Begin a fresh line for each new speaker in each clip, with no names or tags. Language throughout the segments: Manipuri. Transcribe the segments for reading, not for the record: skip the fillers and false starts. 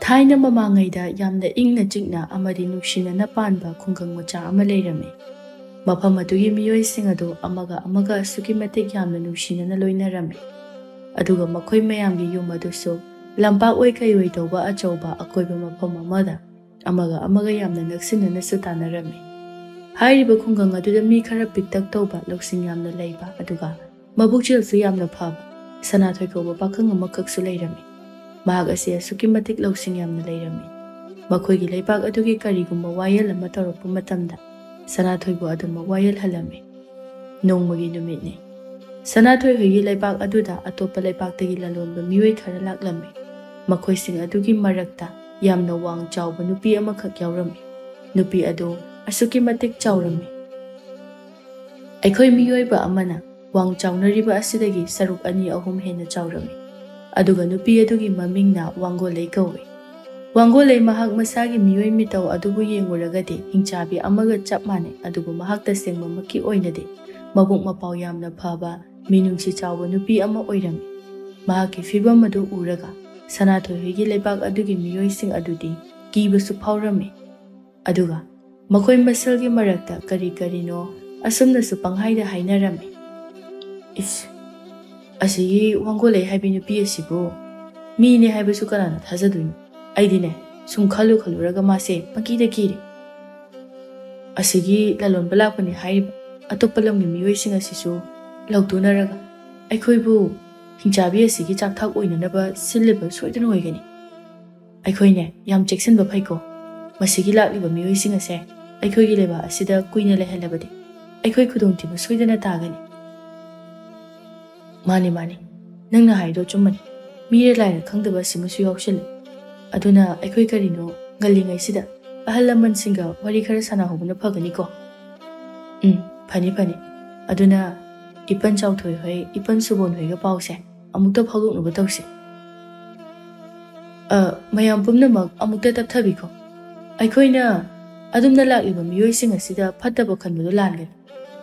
ꯊꯥꯏꯅ ꯃꯃꯥꯡꯉꯩꯗ ꯌꯥꯝꯅ ꯏꯪꯅ ꯆꯤꯛꯅ ꯑꯃꯗꯤ ꯅꯨꯡꯁꯤꯅꯅ ꯄꯥꯟꯕ ꯈꯨꯡꯒꯪ ꯃꯆꯥ ꯑꯃ ꯂꯩꯔꯝꯃꯤ꯫ ꯃꯐꯝ ꯑꯗꯨꯒꯤ ꯃꯤꯑꯣꯏꯁꯤꯡ ꯑꯗꯨ ꯑꯃꯒ ꯑꯃꯒ ꯑꯁꯨꯛꯀꯤ ꯃꯇꯤꯛ ꯌꯥꯝꯅ ꯅꯨꯡꯁꯤꯅꯅ ꯂꯣꯏꯅꯔꯝꯃꯤ꯫ ꯑꯗꯨꯒ ꯃꯈꯣꯏ ꯃꯌꯥꯝꯒꯤ ꯌꯨꯝ ꯑꯗꯨꯁꯨ ꯂꯝꯄꯥꯛ ꯑꯣꯏ ꯀꯩ ꯑꯣꯏ ꯇꯧꯕ ꯑꯆꯧꯕ ꯑꯀꯣꯏꯕ ꯃꯐꯝ ꯑꯃꯗ ꯑꯃꯒ ꯑꯃꯒ ꯌꯥꯝꯅ ꯅꯛꯁꯤꯟꯅꯅꯁꯨ ꯇꯥꯟꯅꯔꯝꯃꯤ꯫ ꯍꯥꯏꯔꯤꯕ ꯈꯨꯡꯒꯪ ꯑꯗꯨꯗ ꯃꯤ ꯈꯔ ꯄꯤꯛꯇꯛ ꯇꯧꯕ, ꯂꯧꯁꯤꯡ ꯌꯥꯝꯅ ꯂꯩꯕ, ꯑꯗꯨꯒ ꯃꯕꯨꯛꯆꯦꯜꯁꯨ ꯌꯥꯝꯅ ꯐꯕ ꯁꯅꯥꯊꯣꯏ ꯀꯧꯕ ꯄꯥꯈꯪ ꯑꯃꯈꯛꯁꯨ ꯂꯩꯔꯝꯃꯤ꯫ ꯃꯍꯥꯛ ꯑꯁꯤ ꯑꯁꯨꯛꯀꯤ ꯃꯇꯤꯛ ꯂꯧꯁꯤꯡ ꯌꯥꯝꯅ ꯂꯩꯔꯝꯃꯤ꯫ ꯃꯈꯣꯏꯒꯤ ꯂꯩꯕꯥꯛ ꯑꯗꯨꯒꯤ ꯀꯔꯤꯒꯨꯝꯕ ꯋꯥꯌꯦꯜ ꯑꯃ ꯇꯧꯔꯛꯄ ꯃꯇꯝꯗ ꯁꯅꯥꯊꯣꯏꯕꯨ ꯑꯗꯨꯃꯛ ꯋꯥꯌꯦꯜꯍꯜꯂꯝꯃꯤ꯫ ꯅꯣꯡꯃꯒꯤ ꯅꯨꯃꯤꯠꯅꯤ꯫ ꯁꯅꯥꯊꯣꯏ ꯍꯣꯏꯒꯤ ꯂꯩꯕꯥꯛ ꯑꯗꯨꯗ ꯑꯇꯣꯞꯄ ꯂꯩꯕꯥꯛꯇꯒꯤ ꯂꯂꯣꯟꯕ ꯃꯤꯑꯣꯏ ꯈꯔ ꯂꯥꯛꯂꯝꯃꯤ꯫ ꯃꯈꯣꯏꯁꯤꯡ ꯑꯗꯨꯒꯤ ꯃꯔꯛꯇ ꯌꯥꯝꯅ ꯋꯥꯡ ꯆꯥꯎꯕ ꯅꯨꯄꯤ ꯑꯃꯈꯛ ꯌꯥꯎꯔꯝꯃꯤ꯫ ꯅꯨꯄꯤ ꯑꯗꯨ ꯑꯁꯨꯛꯀꯤ ꯃꯇꯤꯛ ꯆꯥꯎꯔꯝꯃꯤ꯫ ꯑꯩꯈꯣꯏ ꯃꯤꯑꯣꯏꯕ ꯑꯃꯅ ꯋꯥꯡ ꯆꯥꯎꯅꯔꯤꯕ ꯑꯁꯤꯗꯒꯤ ꯁꯔꯨꯛ 2-3 ꯍꯦꯟꯅ ꯆꯥꯎꯔꯝꯃꯤ꯫ ꯑꯗꯨꯒ ꯅꯨꯄꯤ ꯑꯗꯨꯒꯤ ꯃꯃꯤꯡꯅ ꯋꯥꯡꯒꯣꯜꯂꯩ ꯀꯧꯏ꯫ ꯋꯥꯡꯒꯣꯜꯂꯩ ꯃꯍꯥꯛ ꯃꯁꯥꯒꯤ ꯃꯤꯑꯣꯏ ꯃꯤꯇꯧ ꯑꯗꯨꯕꯨ ꯌꯦꯡꯂꯨꯔꯒꯗꯤ ꯍꯤꯡꯆꯥꯕꯤ ꯑꯃꯒ ꯆꯞ ꯃꯥꯟꯅꯩ, ꯑꯗꯨꯕꯨ ꯃꯍꯥꯛ ꯇꯁꯦꯡꯕꯃꯛꯀꯤ ꯑꯣꯏꯅꯗꯤ ꯃꯕꯨꯛ ꯃꯄꯥꯎ ꯌꯥꯝꯅ ꯐꯕ, ꯃꯤꯅꯨꯡꯁꯤ ꯆꯥꯎꯕ ꯅꯨꯄꯤ ꯑꯃ ꯑꯣꯏꯔꯝꯃꯤ꯫ ꯃꯍꯥꯛꯀꯤ ꯐꯤꯕꯝ ꯑꯗꯨ ꯎꯔꯒ ꯁꯅꯥꯊꯣꯏ ꯍꯣꯏꯒꯤ ꯂꯩꯕꯥꯛ ꯑꯗꯨꯒꯤ ꯃꯤꯑꯣꯏꯁꯤꯡ ꯑꯗꯨꯗꯤ ꯀꯤꯕꯁꯨ ꯐꯥꯎꯔꯝꯃꯤ꯫ ꯑꯗꯨꯒ ꯃꯈꯣꯏ ꯃꯁꯦꯜꯒꯤ ꯃꯔꯛꯇ ꯀꯔꯤ ꯀꯔꯤꯅꯣ ꯑꯁꯨꯝꯅꯁꯨ ꯄꯪꯍꯥꯏꯗ ꯍꯥꯏꯅꯔꯝꯃꯤ꯫ "ꯏꯁ, ꯑꯁꯤꯒꯤ ꯋꯥꯡꯒꯣꯜꯂꯩ ꯍꯥꯏꯕꯤ ꯅꯨꯄꯤ ꯑꯁꯤꯕꯨ ꯃꯤꯅꯦ ꯍꯥꯏꯕꯁꯨ ꯀꯅꯥꯅ ꯊꯥꯖꯗꯣꯏꯅꯣ? ꯑꯩꯗꯤꯅꯦ ꯁꯨꯝ ꯈꯜꯂꯨꯔꯒ ꯃꯥꯁꯦ ꯄꯪꯀꯤꯗ ꯀꯤꯔꯦ꯫ ꯑꯁꯤꯒꯤ ꯂꯂꯣꯟꯕ ꯂꯥꯛꯄꯅꯤ ꯍꯥꯏꯔꯤꯕ ꯑꯇꯣꯞꯄ ꯂꯝꯒꯤ ꯃꯤꯑꯣꯏꯁꯤꯡ ꯑꯁꯤꯁꯨ ꯂꯧꯇꯨꯅꯔꯒ ꯑꯩꯈꯣꯏꯕꯨ ꯍꯤꯡꯆꯥꯕꯤ ꯑꯁꯤꯒꯤ ꯆꯥꯛꯊꯥꯛ ꯑꯣꯏꯅꯅꯕ ꯁꯤꯜꯂꯤꯕ ꯁꯣꯏꯗꯅ ꯑꯣꯏꯒꯅꯤ꯫ ꯑꯩꯈꯣꯏꯅꯦ ꯌꯥꯝ ꯆꯦꯛꯁꯤꯟꯕ ꯐꯩꯀꯣ꯫ ꯃꯁꯤꯒꯤ ꯂꯥꯛꯂꯤꯕ ꯃꯤꯑꯣꯏꯁꯤꯡ ꯑꯁꯦ ꯑꯩꯈꯣꯏꯒꯤ ꯂꯩꯕꯥꯛ ꯑꯁꯤꯗ ꯀꯨꯏꯅ ꯂꯩꯍꯜꯂꯕꯗꯤ ꯑꯩꯈꯣꯏ ꯈꯨꯗꯣꯡꯊꯤꯕ ꯁꯣꯏꯗꯅ ꯇꯥꯒꯅꯤ." "ꯃꯥꯅꯤ ꯃꯥꯅꯤ, ꯅꯪꯅ ꯍꯥꯏꯗꯣ ꯆꯨꯝꯃꯅꯤ꯫ ꯃꯤꯔ ꯂꯥꯏꯔ ꯈꯪꯗꯕ ꯑꯁꯤꯃꯁꯨ ꯌꯥꯎꯁꯤꯜꯂꯤ꯫ ꯑꯗꯨꯅ ꯑꯩꯈꯣꯏ ꯀꯔꯤꯅꯣ ꯉꯜꯂꯤꯉꯩꯁꯤꯗ ꯑꯍꯜ ꯂꯃꯟꯁꯤꯡꯒ ꯋꯥꯔꯤ ꯈꯔ ꯁꯥꯟꯅꯍꯧꯕꯅ ꯐꯒꯅꯤꯀꯣ?" "ꯐꯅꯤ ꯐꯅꯤ꯫ ꯑꯗꯨꯅ ꯏꯄꯟ ꯆꯥꯎꯊꯣꯏ ꯍꯣꯏ, ꯏꯄꯟ ꯁꯨꯕꯣꯟ ꯍꯣꯏꯒ ꯄꯥꯎꯁꯦ ꯑꯃꯨꯛꯇ ꯐꯥꯎꯗꯣꯛꯅꯕ ꯇꯧꯁꯤ꯫ ꯃꯌꯥꯝ ꯄꯨꯝꯅꯃꯛ ꯑꯃꯨꯛꯇ ꯇꯞꯊꯕꯤꯈꯣ꯫ ꯑꯩꯈꯣꯏꯅ ꯑꯗꯨꯝꯅ ꯂꯥꯛꯂꯤꯕ ꯃꯤꯑꯣꯏꯁꯤꯡ ꯑꯁꯤꯗ ꯐꯠꯇꯕ ꯈꯟꯕꯗꯣ ꯂꯥꯟꯒꯅꯤ꯫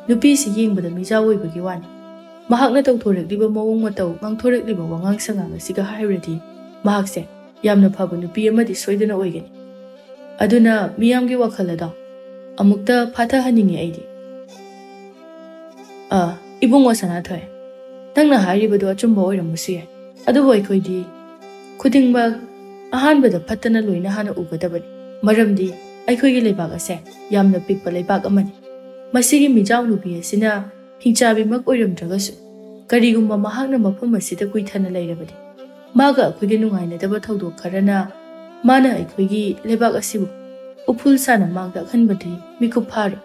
ꯅꯨꯄꯤꯁꯤ ꯌꯦꯡꯕꯗ ꯃꯤꯖꯥꯎ ꯑꯣꯏꯕꯒꯤ ꯋꯥꯅꯤ꯫ ꯃꯍꯥꯛꯅ ꯇꯧꯊꯣꯔꯛꯂꯤꯕ ꯃꯑꯣꯡ ꯃꯇꯧ, ꯉꯥꯡꯊꯣꯔꯛꯂꯤꯕ ꯋꯥꯉꯥꯡ ꯁꯉꯥꯡ ꯑꯁꯤꯒ ꯍꯥꯏꯔꯨꯔꯗꯤ ꯃꯍꯥꯛꯁꯦ ꯌꯥꯝꯅ ꯐꯕ ꯅꯨꯄꯤ ꯑꯃꯗꯤ ꯁꯣꯏꯗꯅ ꯑꯣꯏꯒꯅꯤ꯫ ꯑꯗꯨꯅ ꯃꯤꯌꯥꯝꯒꯤ ꯋꯥꯈꯜ ꯑꯗꯣ ꯑꯃꯨꯛꯇ ꯐꯥꯊꯍꯟꯅꯤꯡꯉꯤ ꯑꯩꯗꯤ." "ꯏꯕꯨꯡꯉꯣ ꯁꯅꯥꯊꯣꯏ, ꯅꯪꯅ ꯍꯥꯏꯔꯤꯕꯗꯣ ꯑꯆꯨꯝꯕ ꯑꯣꯏꯔꯝꯕꯁꯨ ꯌꯥꯏ꯫ ꯑꯗꯨꯕꯨ ꯑꯩꯈꯣꯏꯗꯤ ꯈꯨꯗꯤꯡꯃꯛ ꯑꯍꯥꯟꯕꯗ ꯐꯠꯇꯅ ꯂꯣꯏꯅ ꯍꯥꯟꯅ ꯎꯒꯗꯕꯅꯤ꯫ ꯃꯔꯝꯗꯤ ꯑꯩꯈꯣꯏꯒꯤ ꯂꯩꯕꯥꯛ ꯑꯁꯦ ꯌꯥꯝꯅ ꯄꯤꯛꯄ ꯂꯩꯕꯥꯛ ꯑꯃꯅꯤ꯫ ꯃꯁꯤꯒꯤ ꯃꯤꯖꯥꯎ ꯅꯨꯄꯤ ꯑꯁꯤꯅ ꯍꯤꯡꯆꯥꯕꯤꯃꯛ ꯑꯣꯏꯔꯝꯗ꯭ꯔꯒꯁꯨ ꯀꯔꯤꯒꯨꯝꯕ ꯃꯍꯥꯛꯅ ꯃꯐꯝ ꯑꯁꯤꯗ ꯀꯨꯏꯊꯅ ꯂꯩꯔꯕꯗꯤ ꯃꯥꯒ ꯑꯩꯈꯣꯏꯒ ꯅꯨꯡꯉꯥꯏꯅꯗꯕ ꯊꯧꯗꯣꯛ ꯈꯔꯅ ꯃꯥꯅ ꯑꯩꯈꯣꯏꯒꯤ ꯂꯩꯕꯥꯛ ꯑꯁꯤꯕꯨ ꯎꯐꯨꯜ ꯁꯥꯅ ꯃꯥꯡꯗ ꯑꯈꯟꯕꯗꯤ ꯃꯤꯀꯨꯞ ꯐꯥꯔꯣꯏ꯫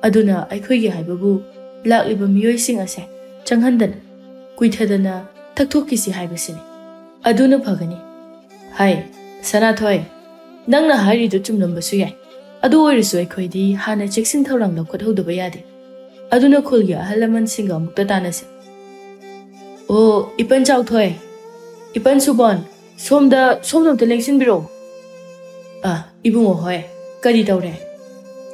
ꯑꯗꯨꯅ ꯑꯩꯈꯣꯏꯒꯤ ꯍꯥꯏꯕꯕꯨ ꯂꯥꯛꯂꯤꯕ ꯃꯤꯑꯣꯏꯁꯤꯡ ꯑꯁꯦ ꯆꯪꯍꯟꯗꯅ ꯀꯨꯏꯊꯗꯅ ꯊꯛꯊꯣꯛꯈꯤꯁꯤ ꯍꯥꯏꯕꯁꯤꯅꯤ꯫ ꯑꯗꯨꯅ ꯐꯒꯅꯤ." "ꯍꯥꯏ ꯁꯅꯥꯊꯣꯏ, ꯅꯪꯅ ꯍꯥꯏꯔꯤꯗꯨ ꯆꯨꯝꯂꯝꯕꯁꯨ ꯌꯥꯏ꯫ ꯑꯗꯨ ꯑꯣꯏꯔꯁꯨ ꯑꯩꯈꯣꯏꯗꯤ ꯍꯥꯟꯅ ꯆꯦꯛꯁꯤꯟ ꯊꯧꯔꯥꯡ ꯂꯧꯈꯠꯍꯧꯗꯕ ꯌꯥꯗꯦ꯫ ꯑꯗꯨꯅ ꯈꯨꯜꯒꯤ ꯑꯍꯜ ꯂꯃꯟꯁꯤꯡꯒ ꯑꯃꯨꯛꯇ ꯇꯥꯟꯅꯁꯤ." "ꯑꯣ ꯏꯄꯟ ꯆꯥꯎꯊꯣꯏ, ꯏꯄꯟ ꯁꯨꯕꯣꯟ, ꯁꯣꯝꯗ ꯑꯝꯇ ꯂꯦꯡꯁꯤꯟꯕꯤꯔꯛꯑꯣ." "ꯏꯕꯨꯡꯉꯣ ꯍꯣꯏ, ꯀꯔꯤ ꯇꯧꯔꯦ?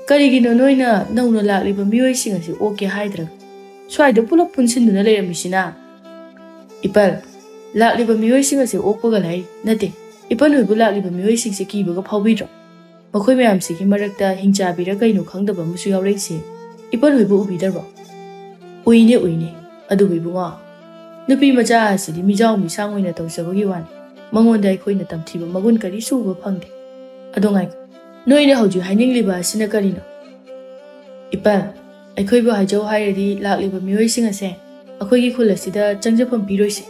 ꯀꯔꯤꯒꯤꯅꯣ ꯅꯣꯏꯅ ꯅꯧꯅ ꯂꯥꯛꯂꯤꯕ ꯃꯤꯑꯣꯏꯁꯤꯡ ꯑꯁꯤ ꯑꯣꯛꯀꯦ ꯍꯥꯏꯗ꯭ꯔꯒ ꯁ꯭ꯋꯥꯏꯗ ꯄꯨꯂꯞ ꯄꯨꯟꯁꯤꯟꯗꯨꯅ ꯂꯩꯔꯝꯃꯤꯁꯤꯅ?" "ꯏꯄꯟ, ꯂꯥꯛꯂꯤꯕ ꯃꯤꯑꯣꯏꯁꯤꯡ ꯑꯁꯤ ꯑꯣꯛꯄꯒ ꯂꯥꯏꯔꯤ ꯅꯠꯇꯦ꯫ ꯏꯄꯟ ꯍꯣꯏꯕꯨ ꯂꯥꯛꯂꯤꯕ ꯃꯤꯑꯣꯏꯁꯤꯡꯁꯦ ꯀꯤꯕꯒ ꯐꯥꯎꯕꯤꯗ꯭ꯔꯣ? ꯃꯈꯣꯏ ꯃꯌꯥꯝꯁꯤꯒꯤ ꯃꯔꯛꯇ ꯍꯤꯡꯆꯥꯕꯤꯔ ꯀꯩꯅꯣ ꯈꯪꯗꯕ ꯑꯃꯁꯨ ꯌꯥꯎꯔꯛꯏꯁꯤ ꯏꯄꯟ ꯍꯣꯏꯕꯨ ꯎꯕꯤꯗ꯭ꯔꯕꯣ?" "ꯎꯏꯅꯦ, ꯑꯗꯨꯕꯨ ꯏꯕꯨꯡꯉꯣ, ꯅꯨꯄꯤ ꯃꯆꯥ ꯑꯁꯤꯗꯤ ꯃꯤꯖꯥꯎ ꯃꯤꯁꯥꯡ ꯑꯣꯏꯅ ꯇꯧꯖꯕꯒꯤ ꯋꯥꯅꯤ꯫ ꯃꯉꯣꯟꯗ ꯑꯩꯈꯣꯏꯅ ꯇꯝꯊꯤꯕ ꯃꯒꯨꯟ ꯀꯔꯤꯁꯨ ꯎꯕ ꯐꯪꯗꯦ꯫ ꯑꯗꯣ ꯉꯥꯏꯈꯣ, ꯅꯣꯏꯅ ꯍꯧꯖꯤꯛ ꯍꯥꯏꯅꯤꯡꯂꯤꯕ ꯑꯁꯤꯅ ꯀꯔꯤꯅꯣ?" "ꯏꯄꯟ, ꯑꯩꯈꯣꯏꯕꯨ ꯍꯥꯏꯖꯧ ꯍꯥꯏꯔꯗꯤ ꯂꯥꯛꯂꯤꯕ ꯃꯤꯑꯣꯏꯁꯤꯡ ꯑꯁꯦ ꯑꯩꯈꯣꯏꯒꯤ ꯈꯨꯜ ꯑꯁꯤꯗ ꯆꯪꯖꯐꯝ ꯄꯤꯔꯣꯏꯁꯦ꯫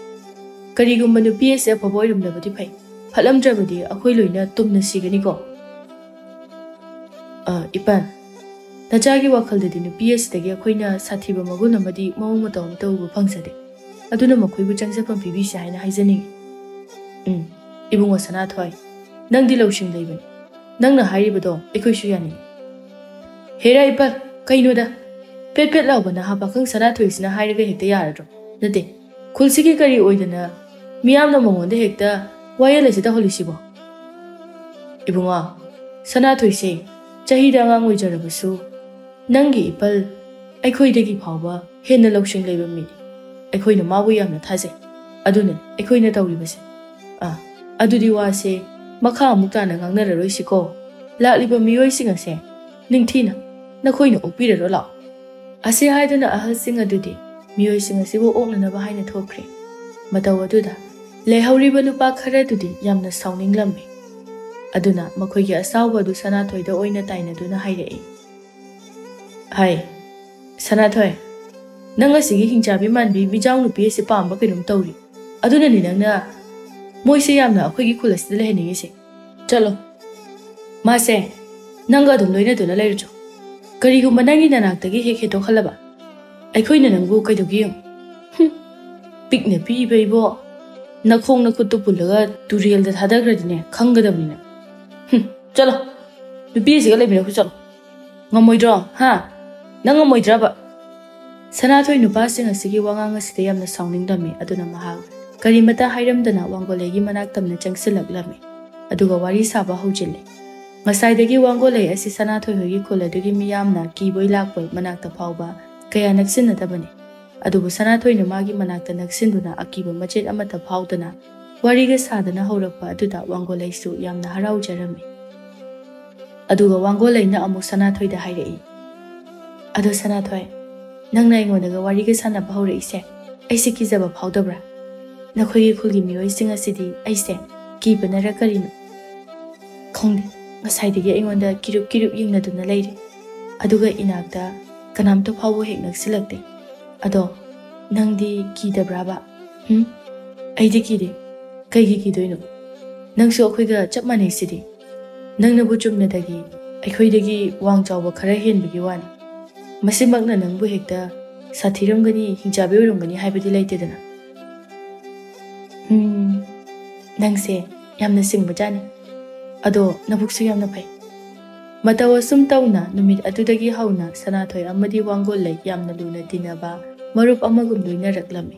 ꯀꯔꯤꯒꯨꯝꯕ ꯅꯨꯄꯤ ꯑꯁꯤ ꯑꯐꯕ ꯑꯣꯏꯔꯝꯂꯕꯗꯤ ꯐꯩ, ꯐꯠꯂꯝꯗ꯭ꯔꯕꯗꯤ ꯑꯩꯈꯣই ꯂꯣꯏꯅ ꯇꯨꯝꯅ ꯁꯤꯒꯅꯤꯀꯣ?" "ꯏꯄꯟ, ꯅꯆꯥꯒꯤ ꯋꯥꯈꯜꯗꯗꯤ ꯅꯨꯄꯤ ꯑꯁꯤꯗꯒꯤ ꯑꯩꯈꯣꯏꯅ ꯁꯥꯊꯤꯕ ꯃꯒꯨꯟ ꯑꯃꯗꯤ ꯃꯑꯣꯡ ꯃꯇꯧ ꯑꯃꯠꯇ ꯎꯕ ꯐꯪꯖꯗꯦ꯫ ꯑꯗꯨꯅ ꯃꯈꯣꯏꯕꯨ ꯆꯪꯖꯐꯝ ꯄꯤꯕꯤꯁꯤ ꯍꯥꯏꯅ ꯍꯥꯏꯖꯅꯤꯡꯉꯤ." "ꯏꯕꯨꯡꯉꯣ ꯁꯅꯥꯊꯣꯏ, ꯅꯪꯗꯤ ꯂꯧꯁꯤꯡ ꯂꯩꯕꯅꯤ꯫ ꯅꯪꯅ ꯍꯥꯏꯔꯤꯕꯗꯣ ꯑꯩꯈꯣꯏꯁꯨ ꯌꯥꯅꯤꯡꯉꯤ." "ꯍꯦꯔꯥ ꯏꯄꯟ, ꯀꯩꯅꯣꯗ? ꯄꯦꯠ ꯄꯦꯠ ꯂꯥꯎꯕ ꯅꯍꯥ ꯄꯥꯈꯪ ꯁꯅꯥꯊꯣꯏꯁꯤꯅ ꯍꯥꯏꯔꯒ ꯍꯦꯛꯇ ꯌꯥꯔꯗ꯭ꯔꯣ? ꯅꯠꯇꯦ, ꯈꯨꯜꯁꯤꯒꯤ ꯀꯔꯤ ꯑꯣꯏꯗꯅ ꯃꯤꯌꯥꯝꯅ ꯃꯉꯣꯟꯗ ꯍꯦꯛꯇ ꯋꯥꯌꯦꯜ ꯑꯁꯤ ꯇꯧꯍꯜꯂꯤꯁꯤꯕꯣ?" "ꯏꯕꯨꯡꯉꯣ, ꯁꯅꯥꯊꯣꯏꯁꯦ ꯆꯍꯤꯗ ꯑꯉꯥꯡ ꯑꯣꯏꯖꯔꯕꯁꯨ ꯅꯪꯒꯤ ꯏꯄꯜ ꯑꯩꯈꯣꯏꯗꯒꯤ ꯐꯥꯎꯕ ꯍꯦꯟꯅ ꯂꯧꯁꯤꯡ ꯂꯩꯕ ꯃꯤꯅꯤ꯫ ꯑꯩꯈꯣꯏꯅ ꯃꯥꯕꯨ ꯌꯥꯝꯅ ꯊꯥꯖꯩ꯫ ꯑꯗꯨꯅ ꯑꯩꯈꯣꯏꯅ ꯇꯧꯔꯤꯕꯁꯦ꯫ ꯑꯗꯨꯗꯤ ꯋꯥꯁꯦ makha amuk tana ngangnararoi ko lakliba miyoising ase ningthina nakhoina okpiraro law ase haiduna ahalsing adudi miyoising asibu oknanaba haina thokre mataw aduda lehauriba nupa khara dudi yamna sawninglambe aduna makhoigi asawba du Sanathoi da oina taina duna hairei hai Sanathoi nang asigi hingchabi manbi mijaw nupi ase pamba kinum tawri aduna ni nangna moise yamna akhoigi khulasi leheningi se chalo mase nanga dum loina duna leirjo karigumba nangi nanaktagi hek heto khalaba aikhoina nangbu kaidogi pikne pi beibo nakhong nakhutu pulaga turel da thadagradine khangadabnina chalo nupi siga leimina khu chalo ngamoidro ha nanga moidraba Sanathoi nupa sing asigi wangang aside yamna sawningdami aduna mahag karimata hairamdana wangolegi manak tamna changsilaklami aduga wari saba hojille ngasaidagi wangolei asi Sanathoi hogi kholadagi miyamna kiboi lakboi manakta phawba kaya naksinadabani adubu Sanathoi na magi manakta naksinduna akiba machet amata phawdana wariga sadana horakpa aduda wangolei su yamna haraujarami aduga wangolei na amu Sanathoi da hairei adu Sanathoi nangna ingodaga wariga sanaba horeise aise kizaba phawdabra nakhoigi khulgi miyoising asidi aise kibanara karino khongde ngasaidagi ingonda kirup yingnaduna leire aduga inakta kanamto phawbo hek naksilakte ado nangdi kidabraba aidi kide kaigi kidoino nangsu akhoiga chapmanei sidi nangna bu chumnadagi aikhoidagi wangchawba khara henbigi wani masimakna nangbu hekta sathiramgani hingchabe orongani haibadi leitedana nangse yamna singbajani ado nabuksu yamna pai matawa sum tawna numit adudagi hauna Sanathoi amadi wangolei yamna luna dinaba marup amagum loina raklami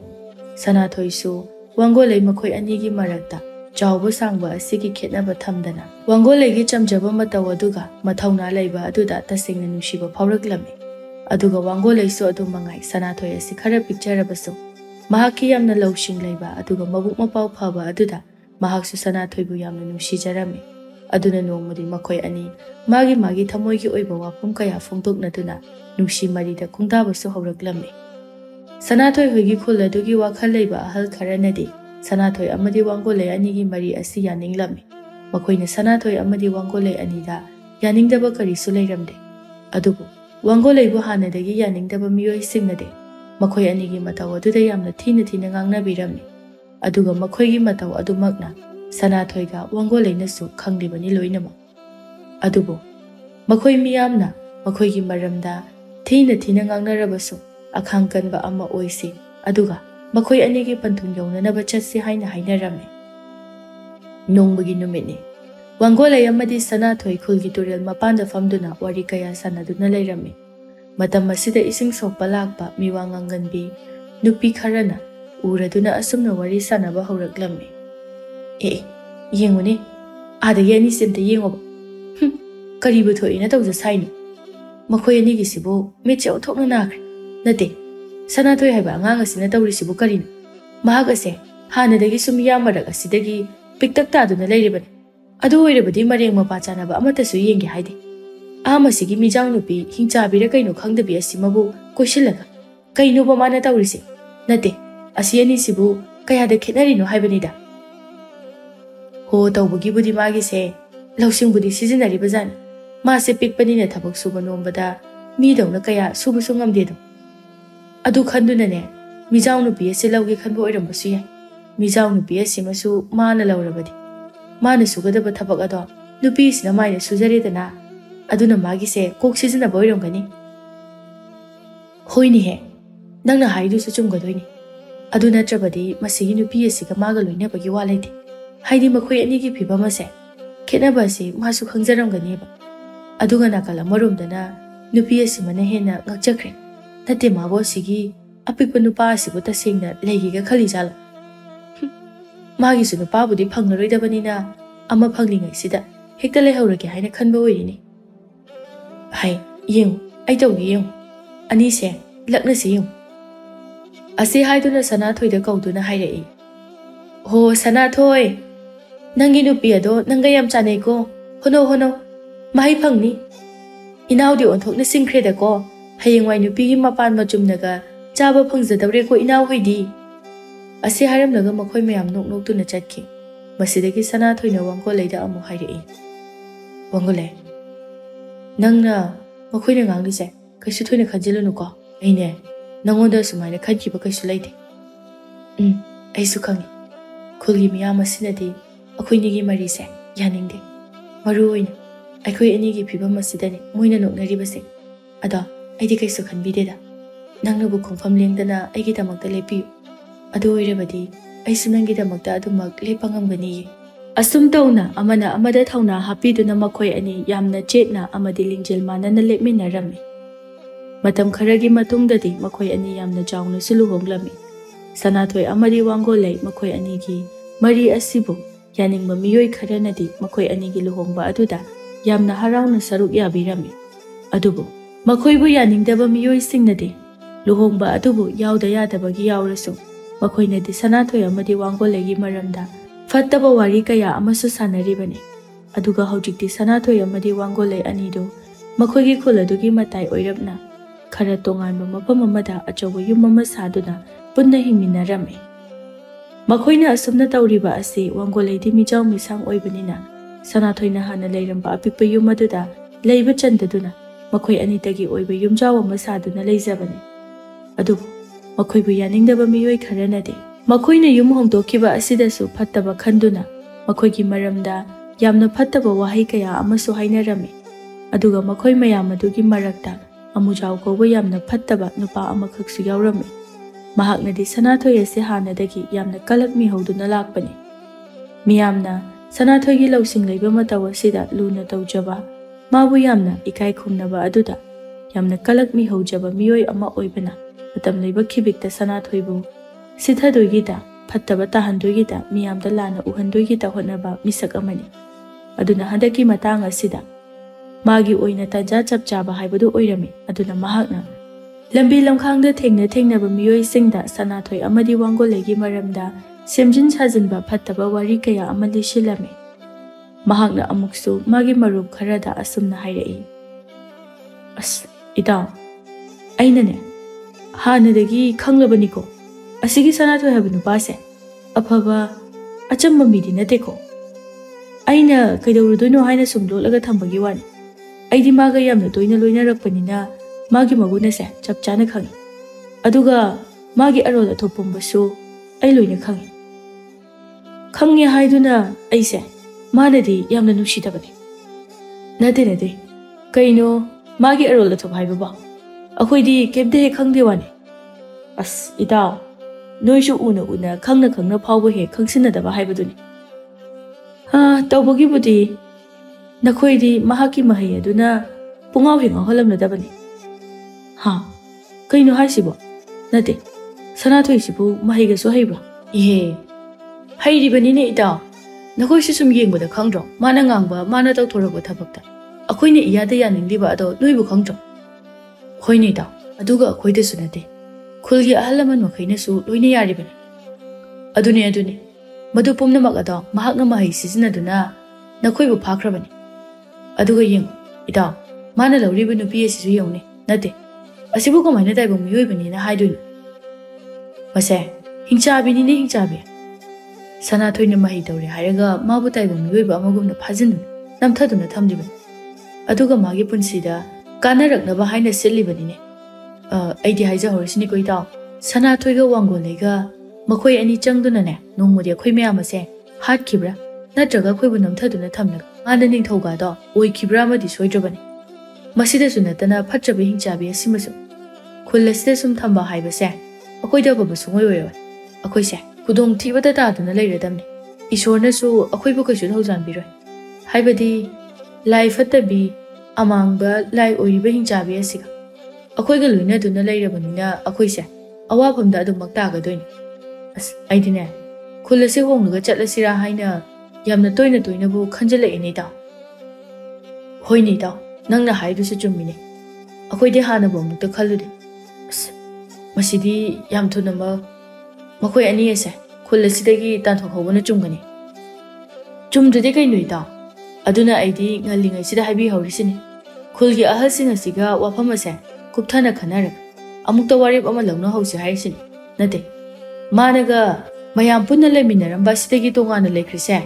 Sanathoi su wangolei makhoi anigi marakta chawba sangba asigi khetnaba thamdana wangolei gi chamjaba matawa aduga mathawna leiba aduda tasengna nushiba phawraklami aduga wangolei su adu mangai Sanathoi asi khara picturabasu mahaki yamna lawsing leiba aduga mabuk mapaw phaba aduda mahaksu Sanathoi bu yamna nushijarami aduna nongmadi makhoi ani magi thamoigi oiba wapum kaya phongdoknaduna nushi marida khungdabasu hawraklami Sanathoi hoigi khuladugi wakhal leiba ahal kharanadi Sanathoi amadi wangolei anigi mari asi yaninglami makhoina Sanathoi amadi wangolei anida yaningdaba karisu leiramde adubu wangolei bu hanadagi yaningdaba miyoi singnade makhoi anigi mataw aduda yamna thina ngangnabirami aduga makhoigi mataw adumakna Sanathoi ga wangolei nasu khanglibani loinama adubu makhoi miyamna makhoigi maramda thina ngangnarabasu akhang kanba ama oisi aduga makhoi anigi panthung yaunanaba chatsi haina hainarami nongbagi numitni wangolei amadi Sanathoi khulgi turel mapanda famduna wari kaya sanaduna leirami matam asida ising sokpa lakpa miwanganganbi nupi kharana uraduna asumna wari sanaba hawraklami yenguni adagi ani simta yengoba karibu thoina tawja saini makhoi anigi sibu mechaw thokna nakre nate Sanathoi haiba angang asina tawrisibu karina mahak ase hanadagi sum yamarak asidagi piktak taduna leiribani adu oirabadi mareng mapa chanaba amatasu yenge haide amasigi mijang nupi hingchabira kaino khangdabi asimabu koisilaga kaino bamana tawrise nate asiani sibu kayada khetnarino haibanida ho tawbugi budi magi se lawsing budi sijinari bazan mase pikpanina thabak suba nombada mi dawna kaya subu sungam dedo adu khanduna ne mijang nupi ase lawge khanbo oirambasu yai mijang nupi asimasu mana lawrabadi mana sugadaba thabak ado nupi sina maina sujaredana aduna magi se kok sijina boirongani hoini he nangna haidu su chumgadoini aduna trabadi masigi nupi asiga maga loina bagi walaiti haidi makhoi anigi phibama se khenaba se masu khangjaramgani ba aduga nakala marumdana nupi asimana hena ngakchakre tate mabo sigi apikpa nupa asibu tasengna leigiga khali jala magi su nupa budi phangnaroidabanina ama phanglingai sida hekta lehaurage haina khanba oirini hai yeng ai tawgi yeng ani se lakna se yeng ase haiduna Sanathoi da kauduna hairei ho Sanathoi Nangi nupi ado nanga yam chanai ko. Hono mahai phangni. Inaw di onthok na singkre da ko. Hayengwai nupi gi mapan machum naga chaba phangzadawre ko inaw hoidi. Asi haram naga makhoi mayam nok tu na chatki. Masidagi Sanathoi na Wangkol da amu hairi. Wangkol nangna makhoi na ngang lise kaisu thoi na khanjilu ko. Aine nangonda sumaina khankiba kaisu laite. Aisu khangi. Khulgi miyam asinadi akhoi nigi mari se yaningde. Maru oina akhoi ani gi phibam asidani moina noknari base. Ada aidi kaisu khanbide da. Nangna bu khongfam lengdana aigi damakta lepi. Adu oirebadi aisu nangi damakta adumak lepangam Asum tauna amana amada thauna hapiduna makhoi ani yamna chetna amadi lingjel manana lepminarami. Matam kharagi matungdadi makhoi ani yamna chauna suluhonglami. Sanathoi amadi Wangkol makhoi ani gi mari asibu yaningba miyoi kharanadi makhoi ani gi luhongba aduda yamna harauna saruk yabirami. Adubu makhoi bu yaningdaba miyoi singnadi luhongba adubu yauda yadabagi yaurasu makhoi nadi Sanathoi amadi Wangkol gi maramda Fattaba wari kaya amasu sanaribani. Aduga haujikti Sanathoi amadi Wangkol anido makhoi gi khuladugi matai oirapna khara tonganba mafam amada achawa yum ama saduna punna hingminarami. Makhoina asumna tauriba asi Wangkol di mijau misang oibanina Sanathoi na hana leiramba apikpa yum aduda leiba chandaduna makhoi anitagi oiba yumjau ama saduna leizabani. Adubu makhoi bu yaningdaba miyoi kharanadi Makhoina yum hongdokiba asidasu fattaba khanduna makhoi gi maramda yamna fattaba wahai kaya amasu hainarami. Aduga makhoi mayam adugi marakta amujau koba yamna fattaba nupa amakhaksu yaurami. Mahaknadi Sanathoi ase hanadagi yamna kalak mi hoduna lakpani. Miyamna Sanathoi gi lausing leiba mataw asida luna tawjaba mabu yamna ikai khumnaba aduda yamna kalak mi hojaba miyoi ama oibana matam leiba khibikta Sanathoi bu Sithadogita, Fattaba Tahandogita, Miyamda Lana Uhandogita Honaba, Misak Amani. Aduna Handaki Matanga Sida. Magi Oina Taja Chapchaba Haibadu Oirami, Aduna Mahakna. Lambi Lamkangda Tengna Bamio Singda, Sanathoi Amadi Wangkol gi maramda, Semjin Chazanba Fattaba Warikaya Amali Shilami. Mahakna Amuksu, Magi Marub Karada Asumna Hairei. As, Ida. Ainane. Hanadagi Kanglabaniko. Asigi Sanathoi habu nupase afaba achamba midi nateko aina kaidarudoino haina sumdolaga thambagi wani aidi maga yamna toina loinarakpanina magi maguna se chapchana khangi aduga magi arola thopumbasu ai loina khangi khangi haiduna aise manadi yamna nusidabani nade kaino magi arola thop haibaba akhoidi kebde khangde wani as ida Noishu una khangna phawba he khangsinadaba haibaduni. Tawbagi budi nakhoidi mahaki mahai aduna pungaw hinga holamnadabani. Kaino haisibo nate Sanathoi sibu mahiga so haibra. Ihe hairibani ne ida nakhoi sum yengbada khangdro mana ngangba mana tawthoraba thabakta akhoine iyada yaningdiba ado noibu khangdro khoine ida aduga akhoide sunate Khulgi ahalaman makhaina su loina yaribani. Adune madu pumna magada mahakna mahai sizinaduna nakhoi bu phakrabani. Aduga yeng ida mana lawriba nupi asisu yewne nate asibu kamaina daiba miyoibani na haiduni. Mase hingchabini ne hingchabi. Sanathoi na mahi tawre haraga mabu daiba miyoiba amagumna phajinduna namthaduna thamlibani. Aduga magi punsida kanaraknaba haina sillibani ne. Aidi haija horisini ko itaw Sanathoi ga Wangkol ga makhoi ani changduna ne nongmodi akhoi mayam ase hat khibra natraga khoi bu namthaduna thamna ana ning thoga do oi khibra ma di soidrabani masida sunatana phatchabi hingchabi asimasu khulasida sum thamba haiba se akhoi da ba sungoi oi akhoi se kudong thibada ta duna leiradamni isorna su akhoi bu kaisu thaujan biroi haibadi lai fatabi amangba lai oiriba hingchabi asiga Akhoi ga loina duna leirabanina akhoi se awafamda adumak tagadoini. As aidine khulase hongnaga chatlasira haina yamna toina bu khanjalaini da. Hoini da nangna haidu se chummine. Akhoi de hana bomukta khalude. As masidi yam thunama makhoi ani ase khulasidagi tanthok hobana chumgani. ꯆꯨꯝꯗ꯭ꯔꯗꯤ ꯀꯩꯅꯣ ꯏꯇꯥꯎ ꯑꯗꯨꯅ ꯑꯩꯗꯤ ꯉꯜꯂꯤꯉꯩꯁꯤꯗ ꯍꯥꯏꯕꯤꯍꯧꯔꯤꯁꯤꯅꯤ ꯈꯨꯜꯒꯤ ꯑꯍꯜꯁꯤꯡ ꯑꯁꯤꯒ ꯋꯥꯐꯝ ꯑꯁꯦ ꯀꯨꯞꯊꯅ ꯈꯟꯅꯔꯒ ꯑꯃꯨꯛꯇ ꯋꯥꯔꯦꯞ ꯑꯃ ꯂꯧꯅꯍꯧꯁꯤ ꯍꯥꯏꯔꯤꯁꯤꯅꯤ ꯅꯠꯇꯦ ꯃꯥꯅꯒ ꯃꯌꯥꯝ ꯄꯨꯟꯅ ꯂꯩꯃꯤꯟꯅꯔꯝꯕ ꯑꯁꯤꯗꯒꯤ ꯇꯣꯉꯥꯟꯅ ꯂꯩꯈ꯭ꯔꯤꯁꯦ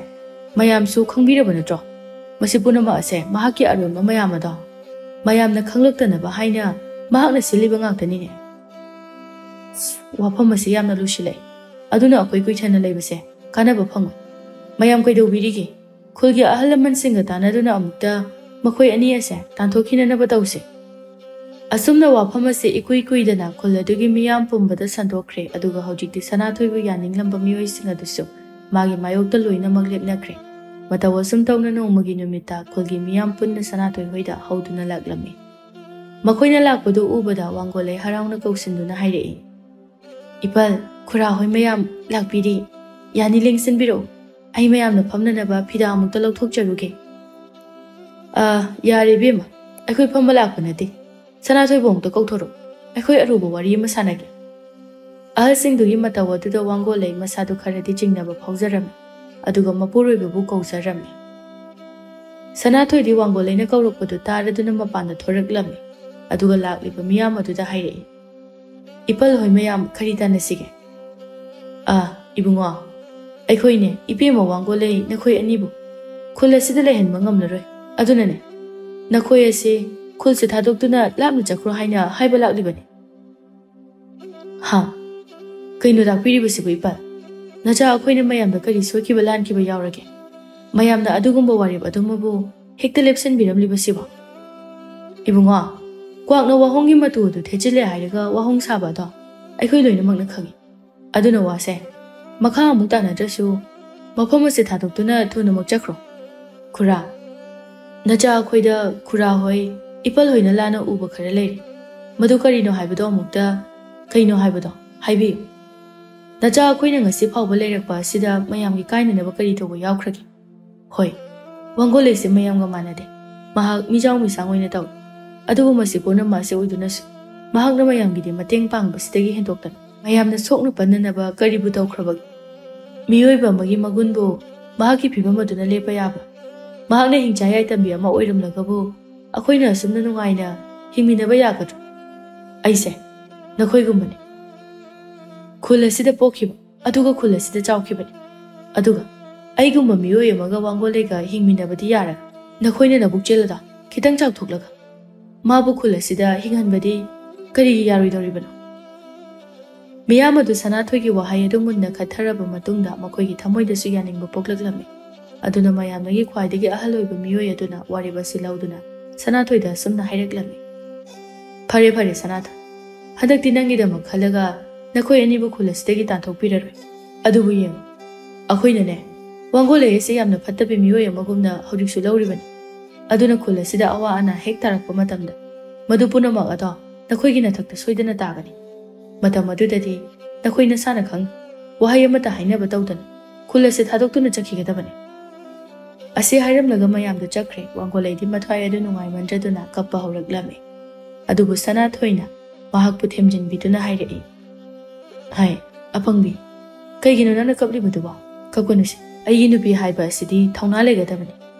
ꯃꯌꯥꯝꯁꯨ ꯈꯪꯕꯤꯔꯕ ꯅꯠꯇ꯭ꯔꯣ ꯃꯁꯤ ꯄꯨꯝꯅꯃꯛ ꯑꯁꯦ ꯃꯍꯥꯛꯀꯤ ꯑꯔꯣꯟꯕ ꯃꯌꯥꯝ ꯑꯗꯣ ꯃꯌꯥꯝꯅ ꯈꯪꯂꯛꯇꯅꯕ ꯍꯥꯏꯅ ꯃꯍꯥꯛꯅ ꯁꯤꯜꯂꯤꯕ ꯉꯥꯛꯇꯅꯤꯅꯦ ꯋꯥꯐꯝ ꯑꯁꯤ ꯌꯥꯝꯅ ꯂꯨꯁꯤꯜꯂꯛꯏ ꯑꯗꯨꯅ ꯑꯩꯈꯣꯏ ꯀꯨꯏꯊꯅ ꯂꯩꯕꯁꯦ ꯀꯥꯟꯅꯕ ꯐꯪꯉꯣꯏ ꯃꯌꯥꯝ ꯀꯩꯗꯧꯕꯤꯔꯤꯒꯦ ꯈꯨꯜꯒꯤ ꯑꯍꯜ ꯂꯃꯟꯁꯤꯡꯒ ꯇꯥꯟꯅꯗꯨꯅ ꯑꯃꯨꯛꯇ ꯃꯈꯣꯏ ꯑꯅꯤ ꯑꯁꯦ ꯇꯥꯟꯊꯣꯛꯈꯤꯅꯅꯕ ꯇꯧꯁꯤ ꯑꯁꯨꯝꯅ ꯋꯥꯐꯝ ꯑꯁꯤ ꯏꯀꯨꯏ ꯀꯨꯏꯗꯅ ꯈꯨꯜ ꯑꯗꯨꯒꯤ ꯃꯤꯌꯥꯝ ꯄꯨꯝꯕꯗ ꯁꯟꯗꯣꯛꯈ꯭ꯔꯦ ꯑꯗꯨꯒ ꯍꯧꯖꯤꯛꯇꯤ ꯁꯅꯥꯊꯣꯏꯕꯨ ꯌꯥꯅꯤꯡꯂꯝꯕ ꯃꯤꯑꯣꯏꯁꯤꯡ ꯑꯗꯨꯁꯨ ꯃꯥꯒꯤ ꯃꯥꯌꯣꯛꯇ ꯂꯣꯏꯅꯃꯛ ꯂꯦꯞꯅꯈ꯭ꯔꯦ ꯃꯇꯧ ꯑꯁꯨꯝ ꯇꯧꯅ ꯅꯣꯡꯃꯒꯤ ꯅꯨꯃꯤꯠꯇ ꯈꯨꯜꯒꯤ ꯃꯤꯌꯥꯝ ꯄꯨꯟꯅ ꯁꯅꯥꯊꯣꯏ ꯍꯣꯏꯗ ꯍꯧꯗꯨꯅ ꯂꯥꯛꯂꯝꯃꯤ ꯃꯈꯣꯏꯅ ꯂꯥꯛꯄꯗꯨ ꯎꯕꯗ ꯋꯥꯡꯒꯣꯂꯩ ꯍꯔꯥꯎꯅ ꯀꯧꯁꯤꯟꯗꯨꯅ ꯍꯥꯏꯔꯛꯏ ꯏꯄꯜ ꯈꯨꯔꯥ ꯍꯣꯏ ꯃꯌꯥꯝ ꯂꯥꯛꯄꯤꯔꯤ ꯌꯥꯅꯤ ꯂꯦꯡꯁꯤꯟꯕꯤꯔꯛꯎ ꯑꯩ ꯃꯌꯥꯝꯅ ꯐꯝꯅꯅꯕ ꯐꯤꯗꯥ ꯑꯃꯨꯛꯇ ꯂꯧꯊꯣꯛꯆꯔꯨꯒꯦ ꯌꯥꯔꯦ ꯏꯕꯦꯝꯃ ꯑꯩꯈꯣꯏ ꯐꯝꯕ ꯂꯥꯛꯄ ꯅꯠꯇꯦ ꯁꯅꯥꯊꯣꯏꯕꯨ ꯑꯃꯨꯛꯇ ꯀꯧꯊꯣꯔꯛꯎ ꯑꯩꯈꯣꯏ ꯑꯔꯨꯕ ꯋꯥꯔꯤ ꯑꯃ ꯁꯥꯟꯅꯒꯦ ꯑꯍꯜꯁꯤꯡꯗꯨꯒꯤ ꯃꯇꯧ ꯑꯗꯨꯗ ꯋꯥꯡꯒꯣꯂꯩ ꯃꯁꯥꯗꯨ ꯈꯔꯗꯤ ꯆꯤꯡꯅꯕ ꯐꯥꯎꯖꯔꯝꯃꯤ ꯑꯗꯨꯒ ꯃꯄꯨꯔꯣꯏꯕꯕꯨ ꯀꯧꯖꯔꯝꯃꯤ ꯁꯅꯥꯊꯣꯏꯗꯤ ꯋꯥꯡꯒꯣꯂꯩꯅ ꯀꯧꯔꯛꯄꯗꯨ ꯇꯥꯔꯗꯨꯅ ꯃꯄꯥꯟꯗ ꯊꯣꯔꯛꯂꯝꯃꯤ ꯑꯗꯨꯒ ꯂꯥꯛꯂꯤꯕ ꯃꯤꯌꯥꯝ ꯑꯗꯨꯗ ꯍꯥꯏꯔꯛꯏ ꯏꯄꯜ ꯍꯣꯏ ꯃꯌꯥꯝ ꯀꯔꯤ ꯇꯥꯟꯅꯁꯤꯒꯦ ꯏꯕꯨꯡꯉꯣ ꯑꯩꯈꯣꯏꯅꯦ ꯏꯕꯦꯝꯃ ꯋꯥꯡꯒꯣꯂꯩ ꯅꯈꯣꯏ ꯑꯅꯤꯕꯨ ꯈꯨꯜ ꯑꯁꯤꯗ ꯂꯩꯍꯟꯕ ꯉꯝꯂꯔꯣꯏ ꯑꯗꯨꯅꯅꯦ ꯅꯈꯣꯏ ꯑꯁꯤ ꯈꯨꯜꯁꯦ ꯊꯥꯗꯣꯛꯇꯨꯅ ꯂꯥꯞꯅ ꯆꯠꯈ꯭ꯔꯣ ꯍꯥꯏꯅ ꯍꯥꯏꯕ ꯂꯥꯛꯂꯤꯕꯅꯤ ꯀꯩꯅꯣ ꯇꯥꯛꯄꯤꯔꯤꯕꯁꯤꯕꯨ ꯏꯄꯥꯜ ꯅꯆꯥ ꯑꯩꯈꯣꯏꯅ ꯃꯌꯥꯝꯗ ꯀꯔꯤ ꯁꯣꯏꯈꯤꯕ ꯂꯥꯟꯈꯤꯕ ꯌꯥꯎꯔꯒꯦ ꯃꯌꯥꯝꯅ ꯑꯗꯨꯒꯨꯝꯕ ꯋꯥꯔꯦꯞ ꯑꯗꯨꯃꯕꯨ ꯍꯦꯛꯇ ꯂꯦꯞꯁꯤꯟꯕꯤꯔꯝꯂꯤꯕꯁꯤꯕꯣ ꯏꯕꯨꯡꯉꯣ ꯀ꯭ꯋꯥꯛꯅ ꯋꯥꯍꯣꯡꯒꯤ ꯃꯇꯨ ꯑꯗꯨ ꯊꯦꯠꯆꯤꯜꯂꯦ ꯍꯥꯏꯔꯒ ꯋꯥꯍꯣꯡ ꯁꯥꯕ ꯑꯗꯣ ꯑꯩꯈꯣꯏ ꯂꯣꯏꯅꯃꯛꯅ ꯈꯪꯉꯤ ꯑꯗꯨꯅ ꯋꯥꯁꯦ ꯃꯈꯥ ꯑꯃꯨꯛ ꯇꯥꯟꯅꯗ꯭ꯔꯁꯨ ꯃꯐꯝ ꯑꯁꯤ ꯊꯥꯗꯣꯛꯇꯨꯅ ꯊꯨꯅꯃꯛ ꯆꯠꯈ꯭ꯔꯣ ꯈꯨꯔꯥ ꯅꯆꯥ ꯑꯩꯈꯣꯏꯗ ꯈꯨꯔꯥ ꯍꯣꯏ ꯏꯄꯜ ꯍꯣꯏꯅ ꯂꯥꯟꯅ ꯎꯕ ꯈꯔ ꯂꯩꯔꯤ ꯃꯗꯨ ꯀꯔꯤꯅꯣ ꯍꯥꯏꯕꯗꯣ ꯑꯃꯨꯛꯇ ꯀꯩꯅꯣ ꯍꯥꯏꯕꯗꯣ ꯍꯥꯏꯕꯤꯌꯨ ꯅꯆꯥ ꯑꯩꯈꯣꯏꯅ ꯉꯁꯤ ꯐꯥꯎꯕ ꯂꯩꯔꯛꯄ ꯑꯁꯤꯗ ꯃꯌꯥꯝꯒꯤ ꯀꯥꯏꯅꯅꯕ ꯀꯔꯤ ꯇꯧꯕ ꯌꯥꯎꯈ꯭ꯔꯒꯦ ꯍꯣꯏ ꯋꯥꯡꯒꯣꯂꯩꯁꯦ ꯃꯌꯥꯝꯒ ꯃꯥꯟꯅꯗꯦ ꯃꯍꯥꯛ ꯃꯤꯖꯥꯎ ꯃꯤꯁꯥꯡ ꯑꯣꯏꯅ ꯇꯧꯏ ꯑꯗꯨꯕꯨ ꯃꯁꯤ ꯄꯨꯝꯅꯃꯛ ꯑꯁꯤ ꯑꯣꯏꯗꯨꯅꯁꯨ ꯃꯍꯥꯛꯅ ꯃꯌꯥꯝꯒꯤꯗꯤ ꯃꯇꯦꯡ ꯄꯥꯡꯕꯁꯤꯗꯒꯤ ꯍꯦꯟꯗꯣꯛꯇꯅ ꯃꯌꯥꯝꯅ ꯁꯣꯛꯅ ꯄꯟꯅꯅꯕ ꯀꯔꯤꯕꯨ ꯇꯧꯈ꯭ꯔꯕꯒꯦ ꯃꯤꯑꯣꯏꯕ ꯑꯃꯒꯤ ꯃꯒꯨꯟꯕꯨ ꯃꯍꯥꯛꯀꯤ ꯐꯤꯕꯝ ꯑꯗꯨꯅ ꯂꯦꯞꯄ ꯌꯥꯕ꯭ꯔꯥ ꯃꯍꯥꯛꯅ ꯍꯤꯡꯆꯥ ꯌꯥꯏꯇꯝꯕꯤ ꯑꯃ ꯑꯣꯏꯔꯝꯂꯒꯕꯨ ꯑꯩꯈꯣꯏꯅ ꯑꯁꯨꯝꯅ ꯅꯨꯡꯉꯥꯏꯅ ꯍꯤꯡꯃꯤꯟꯅꯕ ꯌꯥꯒꯗ꯭ꯔꯥ ꯑꯩꯁꯦ ꯅꯈꯣꯏꯒꯨꯝꯕꯅꯤ ꯈꯨꯜ ꯑꯁꯤꯗ ꯄꯣꯛꯈꯤꯕ ꯑꯗꯨꯒ ꯈꯨꯜ ꯑꯁꯤꯗ ꯆꯥꯎꯈꯤꯕꯅꯤ ꯑꯗꯨꯒ ꯑꯩꯒꯨꯝꯕ ꯃꯤꯑꯣꯏ ꯑꯃꯒ ꯋꯥꯡꯒꯣꯂꯩꯒ ꯍꯤꯡꯃꯤꯟꯅꯕꯗꯤ ꯌꯥꯔꯒ ꯅꯈꯣꯏꯅ ꯅꯕꯨꯛ ꯆꯦꯜꯂꯗ ꯈꯤꯇꯪ ꯆꯥꯎꯊꯣꯛꯂꯒ ꯃꯥꯕꯨ ꯈꯨꯜ ꯑꯁꯤꯗ ꯍꯤꯡꯍꯟꯕꯗꯤ ꯀꯔꯤꯒꯤ ꯌꯥꯔꯣꯏꯗꯧꯔꯤꯕꯅꯣ ꯃꯤꯌꯥꯝ ꯑꯗꯨ ꯁꯅꯥꯊꯣꯏꯒꯤ ꯋꯥꯍꯩ ꯑꯗꯨ ꯃꯨꯟꯅ ꯈꯟꯊꯔꯕ ꯃꯇꯨꯡꯗ ꯃꯈꯣꯏꯒꯤ ꯊꯃꯣꯏꯗꯁꯨ ꯌꯥꯅꯤꯡꯕ ꯄꯣꯛꯂꯛꯂꯝꯃꯤ ꯑꯗꯨꯅ ꯃꯌꯥꯝꯗꯒꯤ ꯈ꯭ꯋꯥꯏꯗꯒꯤ ꯑꯍꯜ ꯑꯣꯏꯕ ꯃꯤꯑꯣꯏ ꯑꯗꯨꯅ ꯋꯥꯔꯦꯞ ꯑꯁꯤ ꯂꯧꯗꯨꯅ ꯁꯅꯥꯊꯣꯏꯗ ꯑꯁꯨꯝꯅ ꯍꯥꯏꯔꯛꯂꯝꯃꯤ ꯐꯔꯦ ꯐꯔꯦ ꯁꯅꯥꯊꯣꯏ ꯍꯟꯗꯛꯇꯤ ꯅꯪꯒꯤꯗꯃꯛ ꯈꯜꯂꯒ ꯅꯈꯣꯏ ꯑꯅꯤꯕꯨ ꯈꯨꯜ ꯑꯁꯤꯗꯒꯤ ꯇꯥꯟꯊꯣꯛꯄꯤꯔꯔꯣꯏ ꯑꯗꯨꯕꯨ ꯌꯦꯡꯉꯨ ꯑꯩꯈꯣꯏꯅꯅꯦ ꯋꯥꯡꯒꯣꯂꯩ ꯑꯁꯤ ꯌꯥꯝꯅ ꯐꯠꯇꯕ ꯃꯤꯑꯣꯏ ꯑꯃꯒꯨꯝꯅ ꯍꯧꯖꯤꯛꯁꯨ ꯂꯧꯔꯤꯕꯅꯤ ꯑꯗꯨꯅ ꯈꯨꯜ ꯑꯁꯤꯗ ꯑꯋꯥ ꯑꯅꯥ ꯍꯦꯛ ꯇꯥꯔꯛꯄ ꯃꯇꯝꯗ ꯃꯗꯨ ꯄꯨꯝꯅꯃꯛ ꯑꯗꯣ ꯅꯈꯣꯏꯒꯤ ꯅꯊꯛꯇ ꯁꯣꯏꯗꯅ ꯇꯥꯒꯅꯤ ꯃꯇꯝ ꯑꯗꯨꯗꯗꯤ ꯅꯈꯣꯏ ꯅꯁꯥꯅ ꯈꯪ ꯋꯥꯍꯩ ꯑꯃꯠꯇ ꯍꯥꯏꯅꯕ ꯇꯧꯗꯅ ꯈꯨꯜ ꯑꯁꯤ ꯊꯥꯗꯣꯛꯇꯨꯅ ꯆꯠꯈꯤꯒꯗꯕꯅꯤ ꯑꯁꯤ ꯍꯥꯏꯔꯝꯂꯒ ꯃꯌꯥꯝꯗꯨ ꯆꯠꯈ꯭ꯔꯦ ꯋꯥꯡꯒꯣꯂꯩꯗꯤ ꯃꯊ꯭ꯋꯥꯏ ꯑꯗꯨ ꯅꯨꯡꯉꯥꯏꯃꯟꯗ꯭ꯔꯗꯨꯅ ꯀꯞꯄ ꯍꯧꯔꯛꯂꯝꯃꯤ ꯑꯗꯨꯕꯨ ꯁꯅꯥꯊꯣꯏꯅ ꯃꯍꯥꯛꯄꯨ ꯊꯦꯝꯖꯤꯟꯕꯤꯗꯨꯅ ꯍꯥꯏꯔꯛꯏ ꯍꯥꯏ ꯑꯄꯪꯕꯤ ꯀꯩꯒꯤꯅꯣ ꯅꯪꯅ ꯀꯞꯂꯤꯕꯗꯨꯕꯣ ꯀꯞꯀꯅꯨꯁꯤ ꯑꯩꯒꯤ ꯅꯨꯄꯤ ꯍꯥꯏꯕ ꯑꯁꯤꯗꯤ ꯊꯧꯅꯥ ꯂꯩꯒꯗꯕꯅꯤ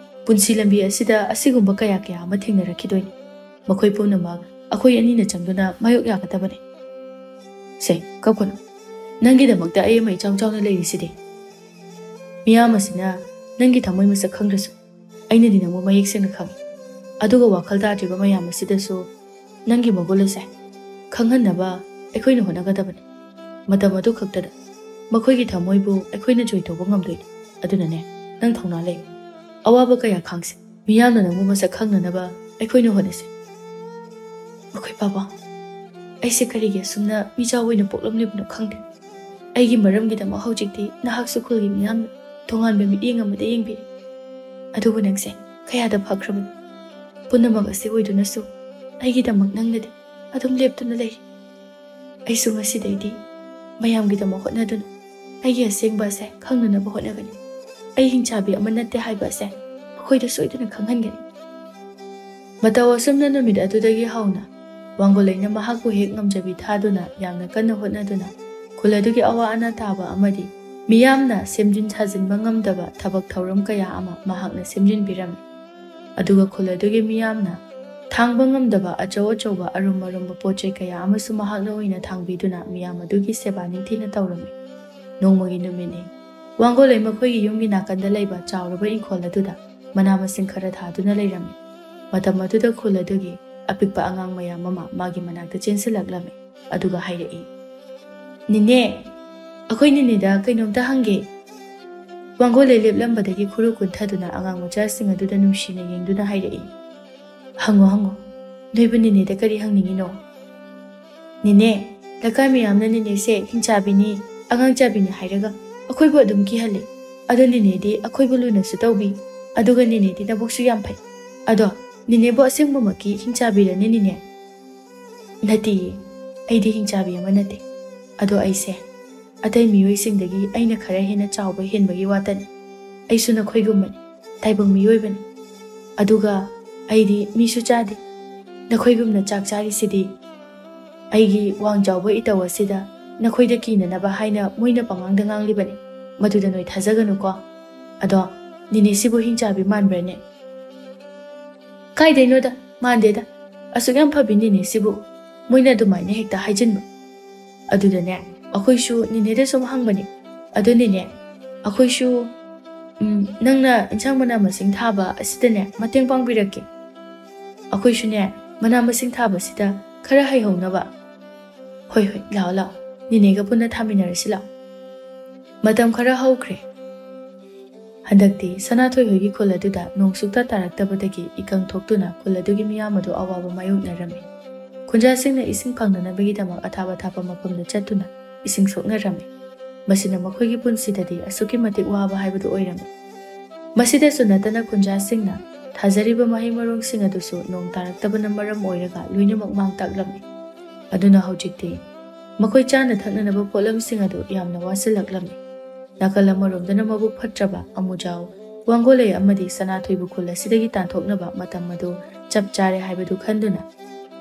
ꯄꯨꯟꯁꯤ ꯂꯝꯕꯤ ꯑꯁꯤꯗ ꯑꯁꯤꯒꯨꯝꯕ ꯀꯌꯥ ꯑꯃ ꯊꯦꯡꯅꯔꯛꯈꯤꯗꯣꯏꯅꯤ ꯃꯈꯣꯏ ꯄꯨꯝꯅꯃꯛ ꯑꯩꯈꯣꯏ ꯑꯅꯤꯅ ꯆꯪꯗꯨꯅ ꯃꯥꯌꯣꯛ ꯌꯥꯒꯗꯕꯅꯤ ꯁꯦ ꯀꯞꯀꯅꯨ ꯅꯪꯒꯤꯗꯃꯛꯇ ꯑꯩ ꯑꯃ ꯏꯆꯥꯎ ꯆꯥꯎꯅ ꯂꯩꯔꯤꯁꯤꯗꯤ ꯃꯤꯌꯥꯝ ꯑꯁꯤꯅ ꯅꯪꯒꯤ ꯊꯃꯣꯏ ꯃꯁꯛ ꯈꯪꯗ꯭ꯔꯁꯨ ꯑꯩꯅꯗꯤ ꯅꯪꯕꯨ ꯃꯌꯦꯛ ꯁꯦꯡꯅ ꯈꯪꯏ ꯑꯗꯨꯒ ꯋꯥꯈꯜ ꯇꯥꯗ꯭ꯔꯤꯕ ꯃꯌꯥꯝ ꯑꯁꯤꯗꯁꯨ ꯅꯪꯒꯤ ꯃꯒꯨꯟ ꯑꯁꯦ ꯈꯪꯍꯟꯅꯕ ꯑꯩꯈꯣꯏꯅ ꯍꯣꯠꯅꯒꯗꯕꯅꯤ ꯃꯇꯝ ꯑꯗꯨ ꯈꯛꯇꯗ ꯃꯈꯣꯏꯒꯤ ꯊꯃꯣꯏꯕꯨ ꯑꯩꯈꯣꯏꯅ ꯖꯣꯏ ꯇꯧꯕ ꯉꯝꯗꯣꯏꯅꯤ ꯑꯗꯨꯅꯅꯦ ꯅꯪ ꯊꯧꯅꯥ ꯂꯩ ꯑꯋꯥꯕ ꯀꯌꯥ ꯈꯥꯡꯁꯤ ꯃꯤꯌꯥꯝꯅ ꯅꯪꯕꯨ ꯃꯁꯛ ꯈꯪꯅꯅꯕ ꯑꯩꯈꯣꯏꯅ ꯍꯣꯠꯅꯁꯤ ꯃꯈꯣꯏ ꯄꯥꯕ ꯑꯩꯁꯦ ꯀꯔꯤꯒꯤ ꯑꯁꯨꯝꯅ ꯃꯤꯆꯥꯎ ꯑꯣꯏꯅ ꯄꯣꯛꯂꯝꯂꯤꯕꯅꯣ ꯈꯪꯗꯦ ꯑꯩꯒꯤ ꯃꯔꯝꯒꯤꯗꯃꯛ ꯍꯧꯖꯤꯛꯇꯤ ꯅꯍꯥꯛꯁꯨ ꯈꯨꯜꯒꯤ ꯃꯤꯌꯥꯝꯅ ꯇꯣꯉꯥꯟꯕ ꯃꯤꯠꯌꯦꯡ ꯑꯃꯗ ꯌꯦꯡꯕꯤꯔꯤ ꯑꯗꯨꯕꯨ ꯅꯪꯁꯦ ꯀꯌꯥꯗ ꯐꯈ꯭ꯔꯕꯅꯣ ꯄꯨꯝꯅꯃꯛ ꯑꯁꯤ ꯑꯣꯏꯗꯨꯅꯁꯨ ꯑꯩꯒꯤꯗꯃꯛ ꯅꯪꯅꯗꯤ ꯑꯗꯨꯝ ꯂꯦꯞꯇꯨꯅ ꯂꯩꯔꯤ ꯑꯩꯁꯨ ꯉꯁꯤꯗꯩꯗꯤ ꯃꯌꯥꯝꯒꯤꯗꯃꯛ ꯍꯣꯠꯅꯗꯨꯅ ꯑꯩꯒꯤ ꯑꯁꯦꯡꯕ ꯑꯁꯦ ꯈꯪꯅꯅꯕ ꯍꯣꯠꯅꯒꯅꯤ ꯑꯩ ꯍꯤꯡꯆꯥꯕꯤ ꯑꯃ ꯅꯠꯇꯦ ꯍꯥꯏꯕ ꯑꯁꯦ ꯃꯈꯣꯏꯗ ꯁꯣꯏꯗꯅ ꯈꯪꯍꯟꯒꯅꯤ ꯃꯇꯧ ꯑꯁꯨꯝꯅ ꯅꯨꯃꯤꯠ ꯑꯗꯨꯗꯒꯤ ꯍꯧꯅ ꯋꯥꯡꯒꯣꯂꯩꯅ ꯃꯍꯥꯛꯄꯨ ꯍꯦꯛ ꯉꯝꯖꯕꯤ ꯊꯥꯗꯨꯅ ꯌꯥꯝꯅ ꯀꯟꯅ ꯍꯣꯠꯅꯗꯨꯅ ꯈꯨꯜ ꯑꯗꯨꯒꯤ ꯑꯋꯥ ꯑꯅꯥ ꯇꯥꯕ ꯑꯃꯗꯤ ꯃꯤꯌꯥꯝꯅ ꯁꯦꯝꯖꯤꯟ ꯁꯥꯖꯤꯟꯕ ꯉꯝꯗꯕ ꯊꯕꯛ ꯊꯧꯔꯝ ꯀꯌꯥ ꯑꯃ ꯃꯍꯥꯛꯅ ꯁꯦꯝꯖꯤꯟꯕꯤꯔꯝꯃꯤ꯫ ꯑꯗꯨꯒ ꯈꯨꯜ ꯑꯗꯨꯒꯤ ꯃꯤꯌꯥꯝꯅ ꯊꯥꯡꯕ ꯉꯝꯗꯕ ꯑꯆꯧꯕ ꯑꯔꯨꯝꯕ ꯄꯣꯠꯆꯩ ꯀꯌꯥ ꯑꯃꯁꯨ ꯃꯍꯥꯛꯅ ꯑꯣꯏꯅ ꯊꯥꯡꯕꯤꯗꯨꯅ ꯃꯤꯌꯥꯝ ꯑꯗꯨꯒꯤ ꯁꯦꯕꯥ ꯅꯤꯡꯊꯤꯅ ꯇꯧꯔꯝꯃꯤ꯫ ꯅꯣꯡꯃꯒꯤ ꯅꯨꯃꯤꯠꯅꯤ꯫ ꯋꯥꯡꯒꯣꯂꯩ ꯃꯈꯣꯏꯒꯤ ꯌꯨꯝꯒꯤ ꯅꯥꯀꯟꯗ ꯂꯩꯕ ꯆꯥꯎꯔꯕ ꯏꯪꯈꯣꯜ ꯑꯗꯨꯗ ꯃꯅꯥ ꯃꯁꯤꯡ ꯈꯔ ꯊꯥꯗꯨꯅ ꯂꯩꯔꯝꯃꯤ꯫ ꯃꯇꯝ ꯑꯗꯨꯗ ꯈꯨꯜ ꯑꯗꯨꯒꯤ ꯑꯄꯤꯛꯄ ꯑꯉꯥꯡ ꯃꯌꯥꯝ ꯑꯃ ꯃꯥꯒꯤ ꯃꯅꯥꯛꯇ ꯆꯦꯟꯁꯤꯜꯂꯛꯂꯝꯃꯤ꯫ ꯑꯗꯨꯒ ꯍꯥꯏꯔꯛꯏ, "ꯅꯤꯅꯦ, ꯑꯩꯈꯣꯏ ꯅꯤꯅꯦꯗ ꯀꯩꯅꯣꯝꯇ ꯍꯪꯒꯦ." ꯋꯥꯡꯒꯣꯂꯩ ꯂꯦꯞꯂꯝꯕꯗꯒꯤ ꯈꯨꯔꯨ ꯀꯨꯟꯊꯗꯨꯅ ꯑꯉꯥꯡ ꯃꯆꯥꯁꯤꯡ ꯑꯗꯨꯗ ꯅꯨꯡꯁꯤꯅ ꯌꯦꯡꯗꯨꯅ ꯍꯥꯏꯔꯛꯏ, "ꯍꯪꯉꯣ, ꯅꯣꯏꯕꯨ ꯅꯤꯅꯦꯗ ꯀꯔꯤ ꯍꯪꯅꯤꯡꯉꯤꯅꯣ?" "ꯅꯤꯅꯦ, ꯂꯩꯀꯥꯏ ꯃꯌꯥꯝꯅ ꯅꯤꯅꯦꯁꯦ ꯍꯤꯡꯆꯥꯕꯤꯅꯤ, ꯑꯉꯥꯡ ꯆꯥꯕꯤꯅꯤ ꯍꯥꯏꯔꯒ ꯑꯩꯈꯣꯏꯕꯨ ꯑꯗꯨꯝ ꯀꯤꯍꯜꯂꯤ꯫ ꯑꯗꯣ ꯅꯤꯅꯦꯗꯤ ꯑꯩꯈꯣꯏꯕꯨ ꯂꯨꯅꯁꯨ ꯇꯧꯕꯤ, ꯑꯗꯨꯒ ꯅꯤꯅꯦꯗꯤ ꯅꯕꯨꯛꯁꯨ ꯌꯥꯝ ꯐꯩ꯫ ꯑꯗꯣ ꯅꯤꯅꯦꯕꯨ ꯑꯁꯦꯡꯕꯃꯛꯀꯤ ꯍꯤꯡꯆꯥꯕꯤꯔꯅꯦ ꯅꯤꯅꯦ?" "ꯅꯠꯇꯤꯌꯦ, ꯑꯩꯗꯤ ꯍꯤꯡꯆꯥꯕꯤ ꯑꯃ ꯅꯠꯇꯦ꯫ ꯑꯗꯣ ꯑꯩꯁꯦ ꯑꯇꯩ ꯃꯤꯑꯣꯏꯁꯤꯡꯗꯒꯤ ꯑꯩꯅ ꯈꯔ ꯍꯦꯟꯅ ꯆꯥꯎꯕ ꯍꯦꯟꯕꯒꯤ ꯋꯥꯇꯅꯤ꯫ ꯑꯩꯁꯨ ꯅꯈꯣꯏꯒꯨꯝꯕꯅꯤ, ꯇꯥꯏꯕꯪ ꯃꯤꯑꯣꯏꯕꯅꯤ꯫ ꯑꯗꯨꯒ ꯑꯩꯗꯤ ꯃꯤꯁꯨ ꯆꯥꯗꯦ꯫ ꯅꯈꯣꯏꯒꯨꯝꯅ ꯆꯥꯛ ꯆꯥꯔꯤꯁꯤꯗꯤ ꯑꯩꯒꯤ ꯋꯥꯡ ꯆꯥꯎꯕ ꯏꯇꯧ ꯑꯁꯤꯗ ꯅꯈꯣꯏꯗ ꯀꯤꯅꯅꯕ ꯍꯥꯏꯅ ꯃꯣꯏꯅ ꯄꯪꯉꯥꯡꯗ ꯉꯥꯡꯂꯤꯕꯅꯤ꯫ ꯃꯗꯨꯗ ꯅꯣꯏ ꯊꯥꯖꯒꯅꯨꯀꯣ꯫ ꯑꯗꯣ ꯅꯤꯅꯦꯁꯤꯕꯨ ꯍꯤꯡꯆꯥꯕꯤ ꯃꯥꯟꯕ꯭ꯔꯅꯦ?" "ꯀꯥꯏꯗꯩꯅꯣꯗ, ꯃꯥꯟꯗꯦꯗ꯫ ꯑꯁꯨꯛ ꯌꯥꯝ ꯐꯕꯤ ꯅꯤꯅꯦꯁꯤꯕꯨ ꯃꯣꯏꯅ ꯑꯗꯨꯃꯥꯏꯅ ꯍꯦꯛꯇ ꯍꯥꯏꯖꯤꯟꯕ꯫ ꯑꯗꯨꯗꯅꯦ ꯑꯩꯈꯣꯏꯁꯨ ꯅꯤꯅꯦꯗ ꯁꯨꯝ ꯍꯪꯕꯅꯤ꯫ ꯑꯗꯣ ꯅꯤꯅꯦ, ꯑꯩꯈꯣꯏꯁꯨ ꯅꯪꯅ ꯏꯟꯁꯥꯡ ꯃꯅꯥ ꯃꯁꯤꯡ ꯊꯥꯕ ꯑꯁꯤꯗꯅꯦ ꯃꯇꯦꯡ ꯄꯥꯡꯕꯤꯔꯛꯀꯦ꯫ ꯑꯩꯈꯣꯏꯁꯨꯅꯦ ꯃꯅꯥ ꯃꯁꯤꯡ ꯊꯥꯕꯁꯤꯗ ꯈꯔ ꯍꯩꯍꯧꯅꯕ." "ꯍꯣꯏ, ꯂꯥꯛꯑꯣ, ꯅꯤꯅꯦꯒ ꯄꯨꯟꯅ ꯊꯥꯃꯤꯟꯅꯔꯁꯤ ꯂꯥꯛꯑꯣ." ꯃꯇꯝ ꯈꯔ ꯍꯧꯈ꯭ꯔꯦ꯫ ꯍꯟꯗꯛꯇꯤ ꯁꯅꯥꯊꯣꯏ ꯍꯣꯏꯒꯤ ꯈꯨꯜ ꯑꯗꯨꯗ ꯅꯣꯡ ꯁꯨꯛꯇꯥ ꯇꯥꯔꯛꯇꯕꯗꯒꯤ ꯏꯀꯪ ꯊꯣꯛꯇꯨꯅ ꯈꯨꯜ ꯑꯗꯨꯒꯤ ꯃꯤꯌꯥꯝ ꯑꯗꯨ ꯑꯋꯥꯕ ꯃꯥꯌꯣꯛꯅꯔꯝꯃꯤ꯫ ꯈꯨꯟꯖꯥꯁꯤꯡꯅ ꯏꯁꯤꯡ ꯐꯪꯅꯅꯕꯒꯤꯗꯃꯛ ꯑꯊꯥꯞ ꯑꯊꯥꯞꯄ ꯃꯐꯝꯗ ꯆꯠꯇꯨꯅ ꯏꯁꯤꯡ ꯁꯣꯛꯅꯔꯝꯃꯤ꯫ ꯃꯁꯤꯅ ꯃꯈꯣꯏꯒꯤ ꯄꯨꯟꯁꯤꯗꯗꯤ ꯑꯁꯨꯛꯀꯤ ꯃꯇꯤꯛ ꯋꯥꯕ ꯍꯥꯏꯕꯗꯨ ꯑꯣꯏꯔꯝꯃꯤ꯫ ꯃꯁꯤꯗꯁꯨ ꯅꯠꯇꯅ ꯈꯨꯟꯖꯥꯁꯤꯡꯅ ꯊꯥꯖꯔꯤꯕ ꯃꯍꯩ ꯃꯔꯣꯡꯁꯤꯡ ꯑꯗꯨꯁꯨ ꯅꯣꯡ ꯇꯥꯔꯛꯇꯕꯅ ꯃꯔꯝ ꯑꯣꯏꯔꯒ ꯂꯣꯏꯅꯃꯛ ꯃꯥꯡ-ꯇꯥꯛꯂꯝꯃꯤ꯫ ꯑꯗꯨꯅ ꯍꯧꯖꯤꯛꯇꯤ ꯃꯈꯣꯏ ꯆꯥꯅ ꯊꯛꯅꯅꯕ ꯄꯣꯠꯂꯝꯁꯤꯡ ꯑꯗꯨ ꯌꯥꯝꯅ ꯋꯥꯁꯤꯜꯂꯛꯂꯝꯃꯤ꯫ ꯅꯥꯀꯜ ꯑꯃꯔꯣꯝꯗꯅ ꯃꯕꯨꯛ ꯐꯠꯇ꯭ꯔꯕ ꯑꯃꯨꯖꯥꯎ, ꯋꯥꯡꯒꯣꯂꯩ ꯑꯃꯗꯤ ꯁꯅꯥꯊꯣꯏꯕꯨ ꯈꯨꯜ ꯑꯁꯤꯗꯒꯤ ꯇꯥꯟꯊꯣꯛꯅꯕ ꯃꯇꯝ ꯑꯗꯨ ꯆꯞ ꯆꯥꯔꯦ ꯍꯥꯏꯕꯗꯨ ꯈꯟꯗꯨꯅ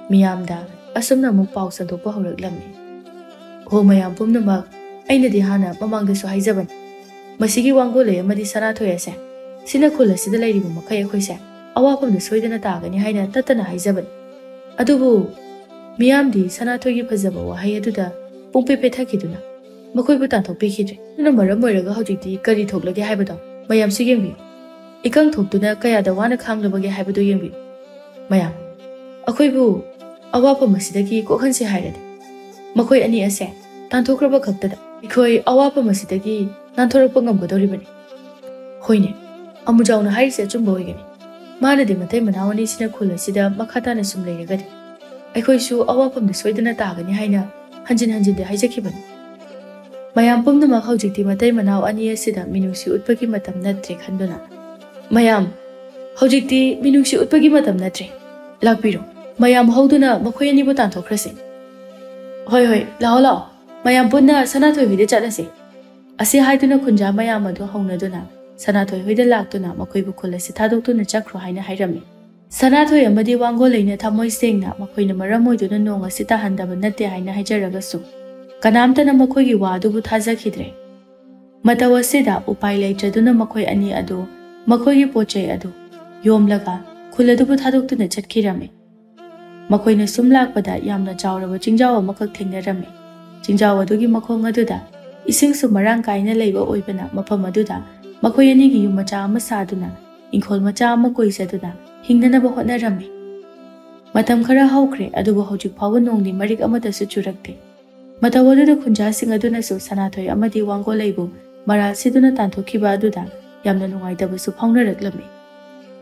ꯃꯤꯌꯥꯝꯗ ꯑꯁꯨꯝꯅ ꯑꯃꯨꯛ ꯄꯥꯎ ꯁꯟꯗꯣꯛꯄ ꯍꯧꯔꯛꯂꯝꯃꯤ꯫ "ꯍꯣ ꯃꯌꯥꯝ ꯄꯨꯝꯅꯃꯛ, ꯑꯩꯅꯗꯤ ꯍꯥꯟꯅ ꯃꯃꯥꯡꯗꯁꯨ ꯍꯥꯏꯖꯕꯅꯤ, ꯃꯁꯤꯒꯤ ꯋꯥꯡꯒꯣꯂꯩ ꯑꯃꯗꯤ ꯁꯅꯥꯊꯣꯏ ꯑꯁꯦ ꯁꯤꯅ ꯈꯨꯜ ꯑꯁꯤꯗ ꯂꯩꯔꯤꯕ ꯃꯈꯩ ꯑꯩꯈꯣꯏꯁꯦ ꯑꯋꯥꯐꯝꯗ ꯁꯣꯏꯗꯅ ꯇꯥꯒꯅꯤ ꯍꯥꯏꯅ ꯇꯠꯇꯅ ꯍꯥꯏꯖꯕꯅꯤ꯫ ꯑꯗꯨꯕꯨ ꯃꯤꯌꯥꯝꯗꯤ ꯁꯅꯥꯊꯣꯏꯒꯤ ꯐꯖꯕ ꯋꯥꯍꯩ ꯑꯗꯨꯗ ꯄꯨꯡꯄꯦ ꯄꯦꯊꯈꯤꯗꯨꯅ ꯃꯈꯣꯏꯕꯨ ꯇꯥꯟꯊꯣꯛꯄꯤꯈꯤꯗ꯭ꯔꯦ꯫ ꯑꯗꯨꯅ ꯃꯔꯝ ꯑꯣꯏꯔꯒ ꯍꯧꯖꯤꯛꯇꯤ ꯀꯔꯤ ꯊꯣꯛꯂꯒꯦ ꯍꯥꯏꯕꯗꯣ ꯃꯌꯥꯝꯁꯨ ꯌꯦꯡꯕꯤꯌꯨ꯫ ꯏꯀꯪ ꯊꯣꯛꯇꯨꯅ ꯀꯌꯥꯗ ꯋꯥꯅ ꯈꯥꯡꯂꯕꯒꯦ ꯍꯥꯏꯕꯗꯨ ꯌꯦꯡꯕꯤꯌꯨ꯫ ꯃꯌꯥꯝ, ꯑꯩꯈꯣꯏꯕꯨ ꯑꯋꯥꯐꯝ ꯑꯁꯤꯗꯒꯤ ꯀꯣꯛꯍꯟꯁꯤ ꯍꯥꯏꯔꯗꯤ ꯃꯈꯣꯏ ꯑꯅꯤ ꯑꯁꯦ ꯇꯥꯟꯊꯣꯛꯈ꯭ꯔꯕ ꯈꯛꯇꯗ ꯑꯩꯈꯣꯏ ꯑꯋꯥꯐꯝ ꯑꯁꯤꯗꯒꯤ ꯅꯥꯟꯊꯣꯔꯛꯄ ꯉꯝꯒꯗꯧꯔꯤꯕꯅꯤ." "ꯍꯣꯏꯅꯦ, ꯑꯃꯨꯖꯥꯎꯅ ꯍꯥꯏꯔꯤꯁꯦ ꯑꯆꯨꯝꯕ ꯑꯣꯏꯒꯅꯤ꯫ ꯃꯥꯅꯗꯤ ꯃꯇꯩ ꯃꯅꯥꯎ ꯑꯅꯤꯁꯤꯅ ꯈꯨꯜ ꯑꯁꯤꯗ ꯃꯈꯥ ꯇꯥꯅ ꯁꯨꯝ ꯂꯩꯔꯒꯗꯤ ꯑꯩꯈꯣꯏꯁꯨ ꯑꯋꯥꯐꯝꯗ ꯁꯣꯏꯗꯅ ꯇꯥꯒꯅꯤ ꯍꯥꯏꯅ ꯍꯟꯖꯤꯟ ꯍꯥꯏꯖꯈꯤꯕꯅꯤ꯫ ꯃꯌꯥꯝ ꯄꯨꯝꯅꯃꯛ ꯍꯧꯖꯤꯛꯇꯤ ꯃꯇꯩ ꯃꯅꯥꯎ ꯑꯅꯤ ꯑꯁꯤꯗ ꯃꯤꯅꯨꯡꯁꯤ ꯎꯠꯄꯒꯤ ꯃꯇꯝ ꯅꯠꯇ꯭ꯔꯦ ꯈꯟꯗꯨꯅ, "ꯃꯌꯥꯝ, ꯍꯧꯖꯤꯛꯇꯤ ꯃꯤꯅꯨꯡꯁꯤ ꯎꯠꯄꯒꯤ ꯃꯇꯝ ꯅꯠꯇ꯭ꯔꯦ꯫ ꯂꯥꯛꯄꯤꯔꯣ, ꯃꯌꯥꯝ ꯍꯧꯗꯨꯅ ꯃꯈꯣꯏ ꯑꯅꯤꯕꯨ ꯇꯥꯟꯊꯣꯛꯈ꯭ꯔꯁꯤ." "ꯍꯣꯏ, ꯂꯥꯛꯑꯣ, ꯃꯌꯥꯝ ꯄꯨꯟꯅ ꯁꯅꯥꯊꯣꯏ ꯍꯣꯏꯗ ꯆꯠꯂꯁꯤ." ꯑꯁꯤ ꯍꯥꯏꯗꯨꯅ ꯈꯨꯟꯖꯥ ꯃꯌꯥꯝ ꯑꯗꯨ ꯍꯧꯅꯗꯨꯅ ꯁꯅꯥꯊꯣꯏ ꯍꯣꯏꯗ ꯂꯥꯛꯇꯨꯅ ꯃꯈꯣꯏꯕꯨ ꯈꯨꯜ ꯑꯁꯤ ꯊꯥꯗꯣꯛꯇꯨꯅ ꯆꯠꯈ꯭ꯔꯣ ꯍꯥꯏꯅ ꯍꯥꯏꯔꯝꯃꯤ꯫ ꯁꯅꯥꯊꯣꯏ ꯑꯃꯗꯤ ꯋꯥꯡꯒꯣꯂꯩꯅ ꯊꯃꯣꯏ ꯁꯦꯡꯅ ꯃꯈꯣꯏꯅ ꯃꯔꯝ ꯑꯣꯏꯗꯨꯅ ꯅꯣꯡ ꯑꯁꯤ ꯇꯥꯍꯟꯗꯕ ꯅꯠꯇꯦ ꯍꯥꯏꯅ ꯍꯥꯏꯖꯔꯒꯁꯨ ꯀꯅꯥꯝꯇꯅ ꯃꯈꯣꯏꯒꯤ ꯋꯥ ꯑꯗꯨꯕꯨ ꯊꯥꯖꯈꯤꯗ꯭ꯔꯦ꯫ ꯃꯇꯧ ꯑꯁꯤꯗ ꯎꯄꯥꯏ ꯂꯩꯇ꯭ꯔꯗꯨꯅ ꯃꯈꯣꯏ ꯑꯅꯤ ꯑꯗꯨ ꯃꯈꯣꯏꯒꯤ ꯄꯣꯠꯆꯩ ꯑꯗꯨ ꯌꯣꯝꯂꯒ ꯈꯨꯜ ꯑꯗꯨꯕꯨ ꯊꯥꯗꯣꯛꯇꯨꯅ ꯆꯠꯈꯤꯔꯝꯃꯤ꯫ ꯃꯈꯣꯏꯅ ꯁꯨꯝ ꯂꯥꯛꯄꯗ ꯌꯥꯝꯅ ꯆꯥꯎꯔꯕ ꯆꯤꯡꯖꯥꯎ ꯑꯃꯈꯛ ꯊꯦꯡꯅꯔꯝꯃꯤ꯫ ꯆꯤꯡꯖꯥꯎ ꯑꯗꯨꯒꯤ ꯃꯈꯣꯡ ꯑꯗꯨꯗ ꯏꯁꯤꯡꯁꯨ ꯃꯔꯥꯡ ꯀꯥꯏꯅ ꯂꯩꯕ ꯑꯣꯏꯕꯅ ꯃꯐꯝ ꯑꯗꯨꯗ ꯃꯈꯣꯏ ꯑꯅꯤꯒꯤ ꯌꯨꯝ ꯃꯆꯥ ꯑꯃ ꯁꯥꯗꯨꯅ ꯏꯪꯈꯣꯜ ꯃꯆꯥ ꯑꯃ ꯀꯣꯏꯖꯗꯨꯅ ꯍꯤꯡꯅꯅꯕ ꯍꯣꯠꯅꯔꯝꯃꯤ꯫ ꯃꯇꯝ ꯈꯔ ꯍꯧꯈ꯭ꯔꯦ, ꯑꯗꯨꯕꯨ ꯍꯧꯖꯤꯛ ꯐꯥꯎꯕ ꯅꯣꯡꯗꯤ ꯃꯔꯤꯛ ꯑꯃꯠꯇꯁꯨ ꯆꯨꯔꯛꯇꯦ꯫ ꯃꯇꯧ ꯑꯗꯨꯗ ꯈꯨꯟꯖꯥꯁꯤꯡ ꯑꯗꯨꯅꯁꯨ ꯁꯅꯥꯊꯣꯏ ꯑꯃꯗꯤ ꯋꯥꯡꯒꯣꯂꯩꯕꯨ ꯃꯔꯥꯜ ꯁꯤꯗꯨꯅ ꯇꯥꯟꯊꯣꯛꯈꯤꯕ ꯑꯗꯨꯗ ꯌꯥꯝꯅ ꯅꯨꯡꯉꯥꯏꯇꯕꯁꯨ ꯐꯥꯎꯅꯔꯛꯂꯝꯃꯤ꯫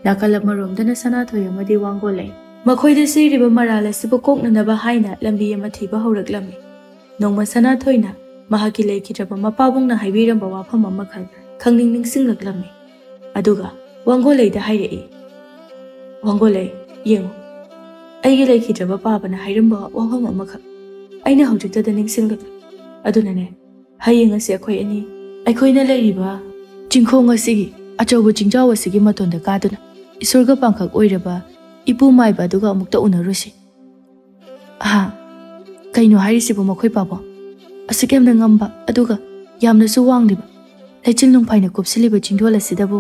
ꯅꯥꯀꯜ ꯑꯃꯔꯣꯝꯗꯅ ꯁꯅꯥꯊꯣꯏ ꯑꯃꯗꯤ ꯋꯥꯡꯒꯣꯂꯩ ꯃꯈꯣꯏꯗ ꯁꯤꯔꯤꯕ ꯃꯔꯥꯜ ꯑꯁꯤꯕꯨ ꯀꯣꯛꯅꯅꯕ ꯍꯥꯏꯅ ꯂꯝꯕꯤ ꯑꯃ ꯊꯤꯕ ꯍꯧꯔꯛꯂꯝꯃꯤ꯫ ꯅꯣꯡꯃ ꯁꯅꯥꯊꯣꯏꯅ ꯃꯍꯥꯛꯀꯤ ꯂꯩꯈꯤꯗ꯭ꯔꯕ ꯃꯄꯥꯕꯨꯡꯅ ꯍꯥꯏꯕꯤꯔꯝꯕ ꯋꯥꯐꯝ ꯑꯃꯈꯛ ꯈꯪꯅꯤꯡ ꯅꯤꯡꯁꯤꯡꯂꯛꯂꯝꯃꯤ꯫ ꯑꯗꯨꯒ ꯋꯥꯡꯒꯣꯂꯩꯗ ꯍꯥꯏꯔꯛꯏ, "ꯋꯥꯡꯒꯣꯂꯩ, ꯌꯦꯡꯉꯨ, ꯑꯩꯒꯤ ꯂꯩꯈꯤꯗ꯭ꯔꯕ ꯄꯥꯕꯅ ꯍꯥꯏꯔꯝꯕ ꯋꯥꯐꯝ ꯑꯃꯈꯛ ꯑꯩꯅ ꯍꯧꯖꯤꯛꯇꯗ ꯅꯤꯡꯁꯤꯡꯂꯛꯂꯦ꯫ ꯑꯗꯨꯅꯅꯦ, ꯍꯌꯦꯡ ꯑꯁꯤ ꯑꯩꯈꯣꯏ ꯑꯅꯤ ꯑꯩꯈꯣꯏꯅ ꯂꯩꯔꯤꯕ ꯆꯤꯡꯈꯣꯡ ꯑꯁꯤꯒꯤ ꯑꯆꯧꯕ ꯆꯤꯡꯖꯥꯎ ꯑꯁꯤꯒꯤ ꯃꯇꯣꯟꯗ ꯀꯥꯗꯨꯅ ꯏꯁꯣꯔꯒ ꯄꯥꯡꯈꯛ ꯑꯣꯏꯔꯕ ꯏꯄꯨ ꯃꯥꯏꯕ ꯑꯗꯨꯒ ꯑꯃꯨꯛꯇ ꯎꯅꯔꯨꯁꯤ." "ꯀꯩꯅꯣ ꯍꯥꯏꯔꯤꯁꯤꯕꯨ ꯃꯈꯣꯏ ꯄꯥꯕꯨꯡ? ꯑꯁꯨꯛ ꯌꯥꯝꯅ ꯉꯝꯕ ꯑꯗꯨꯒ ꯌꯥꯝꯅꯁꯨ ꯋꯥꯡꯂꯤꯕ ꯂꯩꯆꯤꯜ ꯅꯣꯡꯐꯥꯏꯅ ꯀꯨꯞꯁꯤꯜꯂꯤꯕ ꯆꯤꯡꯗꯣꯜ ꯑꯁꯤꯗꯕꯨ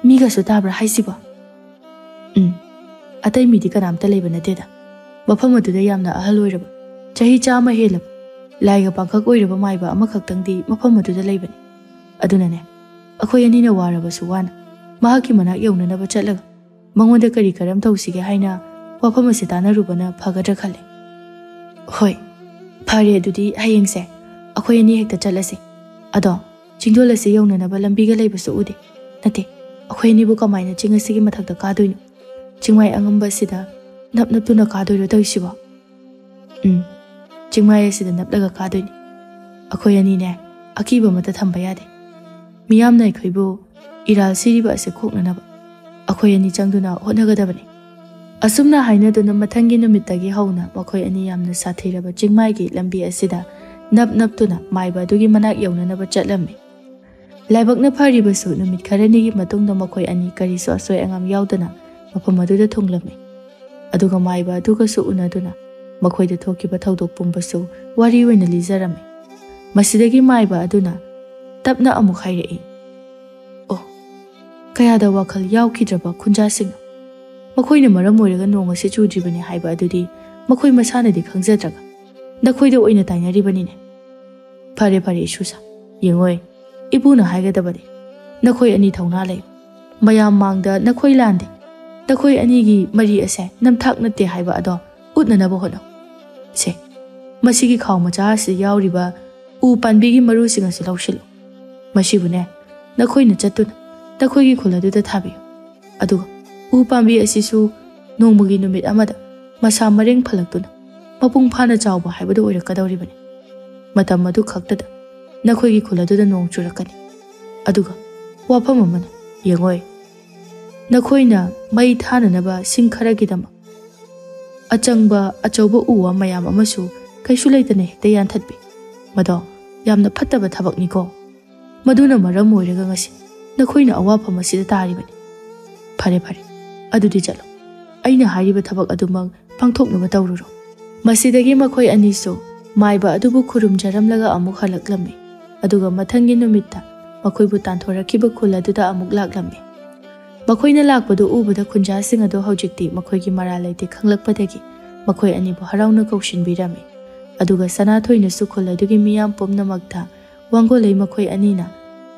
ꯃꯤꯒꯁꯨ ꯇꯥꯕ꯭ꯔꯥ ꯍꯥꯏꯁꯤꯕꯣ? ꯑꯇꯩ ꯃꯤꯗꯤ ꯀꯅꯥꯝꯇ ꯂꯩꯕ ꯅꯠꯇꯦꯗ꯫ ꯃꯐꯝ ꯑꯗꯨꯗ ꯌꯥꯝꯅ ꯑꯍꯜ ꯑꯣꯏꯔꯕ, ꯆꯍꯤ 100 ꯍꯦꯜꯂꯕ, ꯂꯥꯏꯒ ꯄꯥꯡꯈꯛ ꯑꯣꯏꯔꯕ ꯃꯥꯏꯕ ꯑꯃꯈꯛꯇꯪꯗꯤ ꯃꯐꯝ ꯑꯗꯨꯗ ꯂꯩꯕꯅꯤ꯫ ꯑꯗꯨꯅꯅꯦ ꯑꯩꯈꯣꯏ ꯑꯅꯤꯅ ꯋꯥꯔꯕꯁꯨ ꯋꯥꯅ ꯃꯍꯥꯛꯀꯤ ꯃꯅꯥꯛ ꯌꯧꯅꯅꯕ ꯆꯠꯂꯒ ꯃꯉꯣꯟꯗ ꯀꯔꯤ ꯀꯔꯝ ꯇꯧꯁꯤꯒꯦ ꯍꯥꯏꯅ ꯋꯥꯐꯝ ꯑꯁꯤ ꯇꯥꯟꯅꯔꯨꯕꯅ ꯐꯒꯗ꯭ꯔꯥ ꯈꯜꯂꯦ꯫ ꯍꯣꯏ, ꯐꯔꯦ ꯑꯗꯨꯗꯤ ꯍꯌꯦꯡꯁꯦ ꯑꯩꯈꯣꯏ ꯑꯅꯤ ꯍꯦꯛꯇ ꯆꯠꯂꯁꯤ꯫ ꯑꯗꯣ ꯆꯤꯡꯗꯣꯜ ꯑꯁꯤ ꯌꯧꯅꯅꯕ ꯂꯝꯕꯤꯒ ꯂꯩꯕꯁꯨ ꯎꯗꯦ꯫ ꯅꯠꯇꯦ, ꯑꯩꯈꯣꯏ ꯑꯅꯤꯕꯨ ꯀꯃꯥꯏꯅ ꯆꯤꯡ ꯑꯁꯤꯒꯤ ꯃꯊꯛꯇ ꯀꯥꯗꯣꯏꯅꯣ? ꯆꯤꯡꯃꯥꯏ ꯑꯉꯝꯕ ꯑꯁꯤꯗ ꯅꯞꯇꯨꯅ ꯀꯥꯗꯣꯏꯔꯣ ꯇꯧꯏꯁꯤꯕꯣ? ꯆꯤꯡꯃꯥꯏ ꯑꯁꯤꯗ ꯅꯞꯂꯒ ꯀꯥꯗꯣꯏꯅꯤ꯫ ꯑꯩꯈꯣꯏ ꯑꯅꯤꯅꯦ ꯑꯀꯤꯕ ꯑꯃꯠꯇ ꯊꯝꯕ ꯌꯥꯗꯦ꯫ ꯃꯤꯌꯥꯝꯅ ꯑꯩꯈꯣꯏꯕꯨ ꯏꯔꯥꯜ ꯁꯤꯔꯤꯕ ꯑꯁꯤ ꯀꯣꯛꯅꯅꯕ ꯑꯩꯈꯣꯏ ꯑꯅꯤ ꯆꯪꯗꯨꯅ ꯍꯣꯠꯅꯒꯗꯕꯅꯤ꯫ ꯑꯁꯨꯝꯅ ꯍꯥꯏꯅꯗꯨꯅ ꯃꯊꯪꯒꯤ ꯅꯨꯃꯤꯠꯇꯒꯤ ꯍꯧꯅ ꯃꯈꯣꯏ ꯑꯅꯤ ꯌꯥꯝꯅ ꯁꯥꯊꯤꯔꯕ ꯆꯤꯡꯃꯥꯏꯒꯤ ꯂꯝꯕꯤ ꯑꯁꯤꯗ ꯅꯞꯇꯨꯅ ꯃꯥꯏꯕ ꯑꯗꯨꯒꯤ ꯃꯅꯥꯛ ꯌꯧꯅꯅꯕ ꯆꯠꯂꯝꯃꯤ꯫ ꯂꯥꯏꯕꯛꯅ ꯐꯔꯤꯕꯁꯨ ꯅꯨꯃꯤꯠ ꯈꯔꯅꯤꯒꯤ ꯃꯇꯨꯡꯗ ꯃꯈꯣꯏ ꯑꯅꯤ ꯀꯔꯤꯁꯨ ꯑꯁꯣꯏ ꯑꯉꯥꯝ ꯌꯥꯎꯗꯅ ꯃꯐꯝ ꯑꯗꯨꯗ ꯊꯨꯡꯂꯝꯃꯤ꯫ ꯑꯗꯨꯒ ꯃꯥꯏꯕ ꯑꯗꯨꯒꯁꯨ ꯎꯅꯗꯨꯅ ꯃꯈꯣꯏꯗ ꯊꯣꯛꯈꯤꯕ ꯊꯧꯗꯣꯛ ꯄꯨꯝꯕꯁꯨ ꯋꯥꯔꯤ ꯑꯣꯏꯅ ꯂꯤꯖꯔꯝꯃꯤ꯫ ꯃꯁꯤꯗꯒꯤ ꯃꯥꯏꯕ ꯑꯗꯨꯅ ꯇꯞꯅ ꯑꯃꯨꯛ ꯍꯥꯏꯔꯛꯏ, "ꯑꯣ, ꯀꯌꯥꯗ ꯋꯥꯈꯜ ꯌꯥꯎꯈꯤꯗ꯭ꯔꯕ ꯈꯨꯟꯖꯥꯁꯤꯡꯅꯣ! ꯃꯈꯣꯏꯅ ꯃꯔꯝ ꯑꯣꯏꯔꯒ ꯅꯣꯡ ꯑꯁꯤ ꯆꯨꯗ꯭ꯔꯤꯕꯅꯤ ꯍꯥꯏꯕ ꯑꯗꯨꯗꯤ ꯃꯈꯣꯏ ꯃꯁꯥꯅꯗꯤ ꯈꯪꯖꯗ꯭ꯔꯒ ꯅꯈꯣꯏꯗ ꯑꯣꯏꯅ ꯇꯥꯏꯅꯔꯤꯕꯅꯤꯅꯦ꯫ ꯐꯔꯦ ꯐꯔꯦ ꯏꯁꯨꯁꯥ, ꯌꯦꯡꯉꯣꯏ, ꯏꯄꯨꯅ ꯍꯥꯏꯒꯗꯕꯅꯤ ꯅꯈꯣꯏ ꯑꯅꯤ ꯊꯧꯅꯥ ꯂꯩ, ꯃꯌꯥꯝ ꯃꯥꯡꯗ ꯅꯈꯣꯏ ꯂꯥꯟꯗꯦ, ꯅꯈꯣꯏ ꯑꯅꯤꯒꯤ ꯃꯔꯤ ꯑꯁꯦ ꯅꯝꯊꯥꯛ ꯅꯠꯇꯦ ꯍꯥꯏꯕ ꯑꯗꯣ ꯎꯠꯅꯅꯕ ꯍꯣꯠꯅꯧ꯫ ꯁꯦ, ꯃꯁꯤꯒꯤ ꯈꯥꯎ ꯃꯆꯥ ꯑꯁꯤ ꯌꯥꯎꯔꯤꯕ ꯎ ꯄꯥꯟꯕꯤꯒꯤ ꯃꯔꯨꯁꯤꯡ ꯑꯁꯤ ꯂꯧꯁꯤꯜꯂꯨ꯫ ꯃꯁꯤꯕꯨꯅꯦ ꯅꯈꯣꯏꯅ ꯆꯠꯇꯨꯅ ꯅꯈꯣꯏꯒꯤ ꯈꯨꯜ ꯑꯗꯨꯗ ꯊꯥꯕꯤꯌꯨ꯫ ꯑꯗꯨꯒ ꯎ ꯄꯥꯝꯕꯤ ꯑꯁꯤꯁꯨ ꯅꯣꯡꯃꯒꯤ ꯅꯨꯃꯤꯠ ꯑꯃꯗ ꯃꯁꯥ ꯃꯔꯦꯡ ꯐꯜꯂꯛꯇꯨꯅ ꯃꯄꯨꯡ ꯐꯥꯅ ꯆꯥꯎꯕ ꯍꯥꯏꯕꯗꯨ ꯑꯣꯏꯔꯛꯀꯗꯧꯔꯤꯕꯅꯤ꯫ ꯃꯇꯝ ꯑꯗꯨ ꯈꯛꯇꯗ ꯅꯈꯣꯏꯒꯤ ꯈꯨꯜ ꯑꯗꯨꯗ ꯅꯣꯡ ꯆꯨꯔꯛꯀꯅꯤ꯫ ꯑꯗꯨꯒ ꯋꯥꯐꯝ ꯑꯃꯅ, ꯌꯦꯡꯉꯣꯏ, ꯅꯈꯣꯏꯅ ꯃꯩ ꯊꯥꯅꯅꯕ ꯁꯤꯡ ꯈꯔꯒꯤꯗꯃꯛ ꯑꯆꯪꯕ ꯑꯆꯧꯕ ꯎ ꯋꯥ ꯃꯌꯥꯝ ꯑꯃꯁꯨ ꯀꯩꯁꯨ ꯂꯩꯇꯅ ꯍꯦꯛꯇ ꯌꯥꯟꯊꯠꯄꯤ꯫ ꯃꯗꯣ ꯌꯥꯝꯅ ꯐꯠꯇꯕ ꯊꯕꯛꯅꯤꯀꯣ꯫ ꯃꯗꯨꯅ ꯃꯔꯝ ꯑꯣꯏꯔꯒ ꯉꯁꯤ ꯅꯈꯣꯏꯅ ꯑꯋꯥꯐꯝ ꯑꯁꯤꯗ ꯇꯥꯔꯤꯕꯅꯤ꯫ ꯐꯔꯦ ꯐꯔꯦ, ꯑꯗꯨꯗꯤ ꯆꯠꯂꯣ꯫ ꯑꯩꯅ ꯍꯥꯏꯔꯤꯕ ꯊꯕꯛ ꯑꯗꯨꯃꯛ ꯄꯥꯡꯊꯣꯛꯅꯕ ꯇꯧꯔꯨꯔꯣ꯫ ꯃꯁꯤꯗꯒꯤ ꯃꯈꯣꯏ ꯑꯅꯤꯁꯨ ꯃꯥꯏꯕ ꯑꯗꯨꯕꯨ ꯈꯨꯔꯨꯝꯖꯔꯝꯂꯒ ꯑꯃꯨꯛ ꯍꯜꯂꯛꯂꯝꯃꯤ꯫ ꯑꯗꯨꯒ ꯃꯊꯪꯒꯤ ꯅꯨꯃꯤꯠꯇ ꯃꯈꯣꯏꯕꯨ ꯇꯥꯟꯊꯣꯔꯛꯈꯤꯕ ꯈꯨꯜ ꯑꯗꯨꯗ ꯑꯃꯨꯛ ꯂꯥꯛꯂꯝꯃꯤ꯫ ꯃꯈꯣꯏꯅ ꯂꯥꯛꯄꯗꯨ ꯎꯕꯗ ꯈꯨꯟꯖꯥꯁꯤꯡ ꯑꯗꯨ ꯍꯧꯖꯤꯛꯇꯤ ꯃꯈꯣꯏꯒꯤ ꯃꯔꯥꯜ ꯂꯩꯇꯦ ꯈꯪꯂꯛꯄꯗꯒꯤ ꯃꯈꯣꯏ ꯑꯅꯤꯕꯨ ꯍꯔꯥꯎꯅ ꯀꯧꯁꯤꯟꯕꯤꯔꯝꯃꯤ꯫ ꯑꯗꯨꯒ ꯁꯅꯥꯊꯣꯏꯅꯁꯨ ꯈꯨꯜ ꯑꯗꯨꯒꯤ ꯃꯤꯌꯥꯝ ꯄꯨꯝꯅꯃꯛꯇ ꯋꯥꯡꯒꯣꯂꯩ ꯃꯈꯣꯏ ꯑꯅꯤꯅ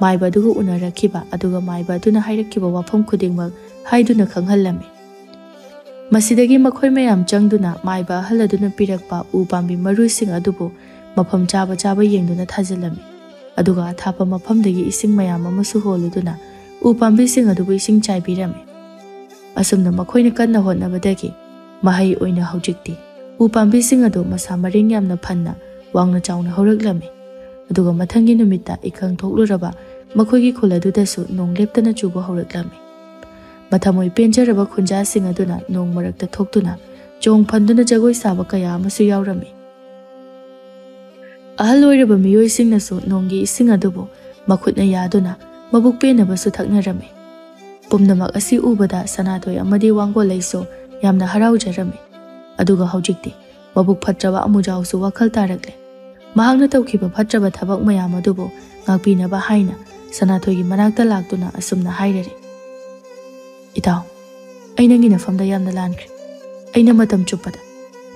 ꯃꯥꯏꯕ ꯑꯗꯨꯒ ꯎꯅꯔꯛꯈꯤꯕ ꯑꯗꯨꯒ ꯃꯥꯏꯕ ꯑꯗꯨꯅ ꯍꯥꯏꯔꯛꯈꯤꯕ ꯋꯥꯐꯝ ꯈꯨꯗꯤꯡꯃꯛ ꯍꯥꯏꯗꯨꯅ ꯈꯪꯍꯜꯂꯝꯃꯤ꯫ ꯃꯁꯤꯗꯒꯤ ꯃꯈꯣꯏ ꯃꯌꯥꯝ ꯆꯪꯗꯨꯅ ꯃꯥꯏꯕ ꯑꯍꯜ ꯑꯗꯨꯅ ꯄꯤꯔꯛꯄ ꯎ ꯄꯥꯝꯕꯤ ꯃꯔꯨꯁꯤꯡ ꯑꯗꯨꯕꯨ ꯃꯐꯝ ꯆꯥꯕ ꯌꯦꯡꯗꯨꯅ ꯊꯥꯖꯤꯜꯂꯝꯃꯤ꯫ ꯑꯗꯨꯒ ꯑꯊꯥꯞꯄ ꯃꯐꯝꯗꯒꯤ ꯏꯁꯤꯡ ꯃꯌꯥꯝ ꯑꯃꯁꯨ ꯍꯣꯜꯂꯨꯗꯨꯅ ꯎ ꯄꯥꯝꯕꯤꯁꯤꯡ ꯑꯗꯨꯕꯨ ꯏꯁꯤꯡ ꯆꯥꯏꯕꯤꯔꯝꯃꯤ꯫ ꯑꯁꯨꯝꯅ ꯃꯈꯣꯏꯅ ꯀꯟꯅ ꯍꯣꯠꯅꯕꯗꯒꯤ ꯃꯍꯩ ꯑꯣꯏꯅ ꯍꯧꯖꯤꯛꯇꯤ ꯎ ꯄꯥꯝꯕꯤꯁꯤꯡ ꯑꯗꯨ ꯃꯁꯥ ꯃꯔꯦꯡ ꯌꯥꯝꯅ ꯐꯟꯅ ꯋꯥꯡꯅ ꯆꯥꯎꯅ ꯍꯧꯔꯛꯂꯝꯃꯤ꯫ ꯑꯗꯨꯒ ꯃꯊꯪꯒꯤ ꯅꯨꯃꯤꯠꯇ ꯏꯀꯪ ꯊꯣꯛꯂꯨꯔꯕ ꯃꯈꯣꯏꯒꯤ ꯈꯨꯜ ꯑꯗꯨꯗꯁꯨ ꯅꯣꯡ ꯂꯦꯞꯇꯅ ꯆꯨꯕ ꯍꯧꯔꯛꯂꯝꯃꯤ꯫ ꯃꯊꯃꯣꯏ ꯄꯦꯟꯖꯔꯕ ꯈꯨꯟꯖꯥꯁꯤꯡ ꯑꯗꯨꯅ ꯅꯣꯡ ꯃꯔꯛꯇ ꯊꯣꯛꯇꯨꯅ ꯆꯣꯡ ꯐꯟꯗꯨꯅ ꯖꯒꯣꯏ ꯁꯥꯕ ꯀꯌꯥ ꯑꯃꯁꯨ ꯌꯥꯎꯔꯝꯃꯤ꯫ ꯑꯍꯜ ꯑꯣꯏꯔꯕ ꯃꯤꯑꯣꯏꯁꯤꯡꯅꯁꯨ ꯅꯣꯡꯒꯤ ꯏꯁꯤꯡ ꯑꯗꯨꯕꯨ ꯃꯈꯨꯠꯅ ꯌꯥꯗꯨꯅ ꯃꯕꯨꯛ ꯄꯦꯟꯅꯕꯁꯨ ꯊꯛꯅꯔꯝꯃꯤ꯫ ꯄꯨꯝꯅꯃꯛ ꯑꯁꯤ ꯎꯕꯗ ꯁꯅꯥꯊꯣꯏ ꯑꯃꯗꯤ ꯋꯥꯡꯒꯣꯂꯩꯁꯨ ꯌꯥꯝꯅ ꯍꯔꯥꯎꯖꯔꯝꯃꯤ꯫ ꯑꯗꯨꯒ ꯍꯧꯖꯤꯛꯇꯤ ꯃꯕꯨꯛ ꯐꯠꯇ꯭ꯔꯕ ꯑꯃꯨꯖꯥꯎꯁꯨ ꯋꯥꯈꯜ ꯇꯥꯔꯛꯂꯦ꯫ ꯃꯍꯥꯛꯅ ꯇꯧꯈꯤꯕ ꯐꯠꯇ꯭ꯔꯕ ꯊꯕꯛ ꯃꯌꯥꯝ ꯑꯗꯨꯕꯨ ꯉꯥꯛꯄꯤꯅꯕ ꯍꯥꯏꯅ ꯁꯅꯥꯊꯣꯏꯒꯤ ꯃꯅꯥꯛꯇ ꯂꯥꯛꯇꯨꯅ ꯑꯁꯨꯝꯅ ꯍꯥꯏꯔꯔꯤ, "ꯏꯇꯥꯎ, ꯑꯩ ꯅꯪꯒꯤ ꯅꯐꯝꯗ ꯌꯥꯝꯅ ꯂꯥꯟꯈ꯭ꯔꯦ꯫ ꯑꯩꯅ ꯃꯇꯝ ꯆꯨꯞꯄꯗ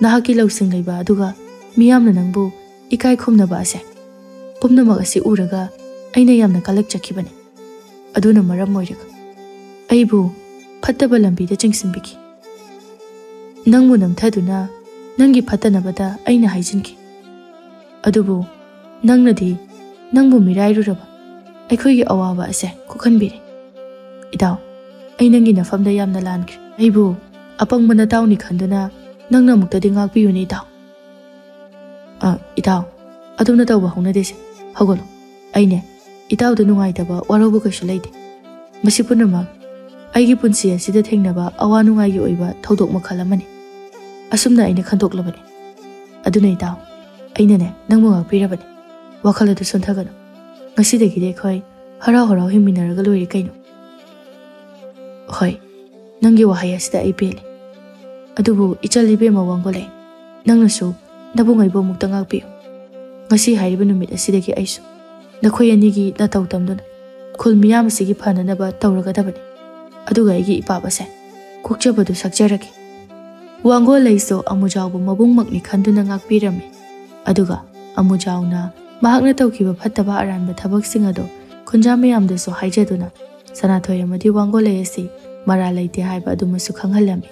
ꯅꯍꯥꯛꯀꯤ ꯂꯧꯁꯤꯡ ꯂꯩꯕ ꯑꯗꯨꯒ ꯃꯤꯌꯥꯝꯅ ꯅꯪꯕꯨ ꯏꯀꯥꯏ ꯈꯨꯝꯅꯕ ꯑꯁꯦ ꯄꯨꯝꯅꯃꯛ ꯑꯁꯤ ꯎꯔꯒ ꯑꯩꯅ ꯌꯥꯝꯅ ꯀꯂꯛꯆꯈꯤꯕꯅꯤ꯫ ꯑꯗꯨꯅ ꯃꯔꯝ ꯑꯣꯏꯔꯒ ꯑꯩꯕꯨ ꯐꯠꯇꯕ ꯂꯝꯕꯤꯗ ꯆꯤꯡꯁꯤꯟꯕꯤꯈꯤ꯫ ꯅꯪꯕꯨ ꯅꯝꯊꯗꯨꯅ ꯅꯪꯒꯤ ꯐꯠꯇꯅꯕꯗ ꯑꯩꯅ ꯍꯥꯏꯖꯤꯟꯈꯤ꯫ ꯑꯗꯨꯕꯨ ꯅꯪꯅꯗꯤ ꯅꯪꯕꯨ ꯃꯤꯔꯥꯏꯔꯨꯔꯕ ꯑꯩꯈꯣꯏꯒꯤ ꯑꯋꯥꯕ ꯑꯁꯦ ꯀꯣꯛꯍꯟꯕꯤꯔꯦ꯫ ꯏꯇꯥꯎ, ꯑꯩ ꯅꯪꯒꯤ ꯅꯐꯝꯗ ꯌꯥꯝꯅ ꯂꯥꯟꯈ꯭ꯔꯦ꯫ ꯑꯩꯕꯨ ꯑꯄꯪꯕ ꯅꯇꯥꯎꯅꯤ ꯈꯟꯗꯨꯅ ꯅꯪꯅ ꯑꯃꯨꯛꯇꯗꯤ ꯉꯥꯛꯄꯤꯌꯨꯅꯦ ꯏꯇꯥꯎ." "ꯏꯇꯥꯎ, ꯑꯗꯨꯝꯅ ꯇꯧꯕ ꯍꯧꯅꯗꯦꯁꯦ꯫ ꯍꯧꯒꯠꯂꯣ, ꯑꯩꯅꯦ ꯏꯇꯥꯎꯗ ꯅꯨꯡꯉꯥꯏꯇꯕ ꯋꯥꯔꯧꯕ ꯀꯩꯁꯨ ꯂꯩꯇꯦ꯫ ꯃꯁꯤ ꯄꯨꯝꯅꯃꯛ ꯑꯩꯒꯤ ꯄꯨꯟꯁꯤ ꯑꯁꯤꯗ ꯊꯦꯡꯅꯕ ꯑꯋꯥ ꯅꯨꯡꯉꯥꯏꯒꯤ ꯑꯣꯏꯕ ꯊꯧꯗꯣꯛ ꯃꯈꯜ ꯑꯃꯅꯤ꯫ ꯑꯁꯨꯝꯅ ꯑꯩꯅ ꯈꯟꯗꯣꯛꯂꯕꯅꯤ꯫ ꯑꯗꯨꯅ ꯏꯇꯥꯎ, ꯑꯩꯅꯅꯦ ꯅꯪꯕꯨ ꯉꯥꯛꯄꯤꯔꯕꯅꯤ꯫ ꯋꯥꯈꯜ ꯑꯗꯨ ꯁꯣꯟꯊꯒꯅꯨ꯫ ꯉꯁꯤꯗꯒꯤꯗꯤ ꯑꯩꯈꯣꯏ ꯍꯔꯥꯎ ꯍꯔꯥꯎ ꯍꯤꯡꯃꯤꯟꯅꯔꯒ ꯂꯣꯏꯔꯦ ꯀꯩꯅꯣ." "ꯍꯣꯏ, ꯅꯪꯒꯤ ꯋꯥꯍꯩ ꯑꯁꯤꯗ ꯑꯩ ꯄꯦꯜꯂꯤ꯫ ꯑꯗꯨꯕꯨ ꯏꯆꯜ ꯏꯕꯦꯝꯃ ꯋꯥꯡꯒꯣꯂꯩ, ꯅꯪꯅꯁꯨ ꯅꯕꯨꯡ ꯑꯩꯕꯨ ꯑꯃꯨꯛꯇ ꯉꯥꯛꯄꯤꯌꯨ꯫ ꯉꯁꯤ ꯍꯥꯏꯔꯤꯕ ꯅꯨꯃꯤꯠ ꯑꯁꯤꯗꯒꯤ ꯑꯩꯁꯨ ꯅꯈꯣꯏ ꯑꯅꯤꯒꯤ ꯅꯇꯧ ꯇꯝꯗꯨꯅ ꯈꯨꯜ ꯃꯤꯌꯥꯝ ꯑꯁꯤꯒꯤ ꯐꯅꯅꯕ ꯇꯧꯔꯒꯗꯕꯅꯤ ꯑꯗꯨꯒ ꯑꯩꯒꯤ ꯏꯄꯥꯞ ꯑꯁꯦ ꯀꯣꯛꯆꯕꯗꯨ ꯁꯛꯆꯔꯒꯦ ꯋꯥꯡꯒꯣꯂꯩꯁꯨ ꯑꯃꯨꯖꯥꯎꯕꯨ ꯃꯕꯨꯡꯃꯛꯅꯤ ꯈꯟꯗꯨꯅ ꯉꯥꯛꯄꯤꯔꯝꯃꯤ ꯑꯗꯨꯒ ꯑꯃꯨꯖꯥꯎꯅ ꯃꯍꯥꯛꯅ ꯇꯧꯈꯤꯕ ꯐꯠꯇꯕ ꯑꯔꯥꯟꯕ ꯊꯕꯛꯁꯤꯡ ꯑꯗꯨ ꯈꯨꯟꯖꯥ ꯃꯌꯥꯝꯗꯁꯨ ꯍꯥꯏꯖꯗꯨꯅ ꯁꯅꯥꯊꯣꯏ ꯑꯃꯗꯤ ꯋꯥꯡꯒꯣꯂꯩ ꯑꯁꯤ ꯃꯔꯥꯜ ꯂꯩꯇꯦ ꯍꯥꯏꯕ ꯑꯗꯨꯃꯁꯨ ꯈꯪꯍꯜꯂꯝꯃꯤ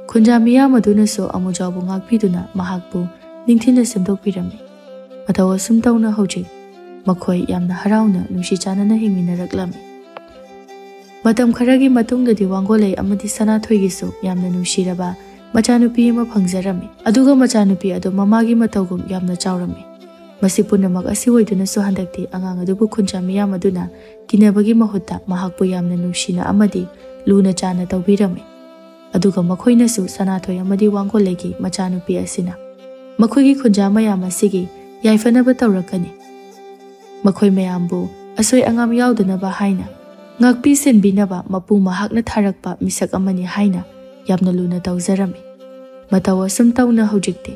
ꯈꯨꯟꯖꯥ ꯃꯤꯌꯥꯝ ꯑꯗꯨꯅꯁꯨ ꯑꯃꯨꯖꯥꯎꯕꯨ ꯉꯥꯛꯄꯤꯗꯨꯅ ꯃꯍꯥꯛꯄꯨ ꯅꯤꯡꯊꯤꯅ ꯁꯦꯝꯗꯣꯛꯄꯤꯔꯝꯃꯤ ꯃꯇꯧ ꯑꯁꯨꯝ ꯇꯧꯅ ꯍꯧꯖꯤꯛ ꯃꯈꯣꯏ ꯌꯥꯝꯅ ꯍꯔꯥꯎꯅ ꯅꯨꯡꯁꯤ ꯆꯥꯟꯅꯅ ꯍꯤꯡꯃꯤꯟꯅꯔꯛꯂꯝꯃꯤ ꯃꯇꯝ ꯈꯔꯒꯤ ꯃꯇꯨꯡꯗꯗꯤ ꯋꯥꯡꯒꯣꯂꯩ ꯑꯃꯗꯤ ꯁꯅꯥꯊꯣꯏꯒꯤꯁꯨ ꯌꯥꯝꯅ ꯅꯨꯡꯁꯤꯔꯕ ꯃꯆꯥꯅꯨꯄꯤ ꯑꯃ ꯐꯪꯖꯔꯝꯃꯤ ꯑꯗꯨꯒ ꯃꯆꯥꯅꯨꯄꯤ ꯑꯗꯨ ꯃꯃꯥꯒꯤ ꯃꯇꯧꯒꯨꯝ ꯌꯥꯝꯅ ꯆꯥꯎꯔꯝꯃꯤ ꯃꯁꯤ ꯄꯨꯝꯅꯃꯛ ꯑꯁꯤ ꯑꯣꯏꯗꯨꯅꯁꯨ ꯍꯟꯗꯛꯇꯤ ꯑꯉꯥꯡ ꯑꯗꯨꯕꯨ ꯈꯨꯟꯖꯥ ꯃꯤꯌꯥꯝ ꯑꯗꯨꯅ ꯀꯤꯅꯕꯒꯤ ꯃꯍꯨꯠꯇ ꯃꯍꯥꯛꯄꯨ ꯌꯥꯝꯅ ꯅꯨꯡꯁꯤꯅ ꯑꯃꯗꯤ ꯂꯨꯅ ꯆꯥꯟꯅ ꯇꯧꯕꯤꯔꯝꯃꯤ ꯑꯗꯨꯒ ꯃꯈꯣꯏꯅꯁꯨ ꯁꯅꯥꯊꯣꯏ ꯑꯃꯗꯤ ꯋꯥꯡꯒꯣꯂꯩꯒꯤ ꯃꯆꯥꯅꯨꯄꯤ ꯑꯁꯤꯅ ꯃꯈꯣꯏꯒꯤ ꯈꯨꯟꯖꯥ ꯃꯌꯥꯝ ꯑꯁꯤꯒꯤ ꯌꯥꯏꯐꯅꯕ ꯇꯧꯔꯛꯀꯅꯤ ꯃꯈꯣꯏ ꯃꯌꯥꯝꯕꯨ ꯑꯁꯣꯏ ꯑꯉꯥꯝ ꯌꯥꯎꯗꯅꯕ ꯍꯥꯏꯅ ꯉꯥꯛꯄꯤ ꯁꯦꯟꯕꯤꯅꯕ ꯃꯄꯨ ꯃꯍꯥꯛꯅ ꯊꯥꯔꯛꯄ ꯃꯤꯁꯛ ꯑꯃꯅꯤ ꯍꯥꯏꯅ ꯌꯥꯝꯅ ꯂꯨꯅ ꯇꯧꯖꯔꯝꯃꯤ ꯃꯇꯧ ꯑꯁꯨꯝ ꯇꯧꯅ ꯍꯧꯖꯤꯛꯇꯤ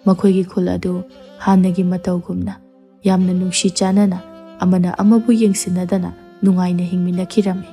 ꯃꯈꯣꯏꯒꯤ ꯈꯨꯜ ꯑꯗꯨ ꯍꯥꯟꯅꯒꯤ ꯃꯇꯧꯒꯨꯝꯅ ꯌꯥꯝꯅ ꯅꯨꯡꯁꯤ ꯆꯥꯟꯅꯅ ꯑꯃꯅ ꯑꯃꯕꯨ ꯌꯦꯡꯁꯤꯟꯅꯗꯅ ꯅꯨꯡꯉꯥꯏꯅ ꯍꯤꯡꯃꯤꯟꯅꯈꯤꯔꯝꯃꯤ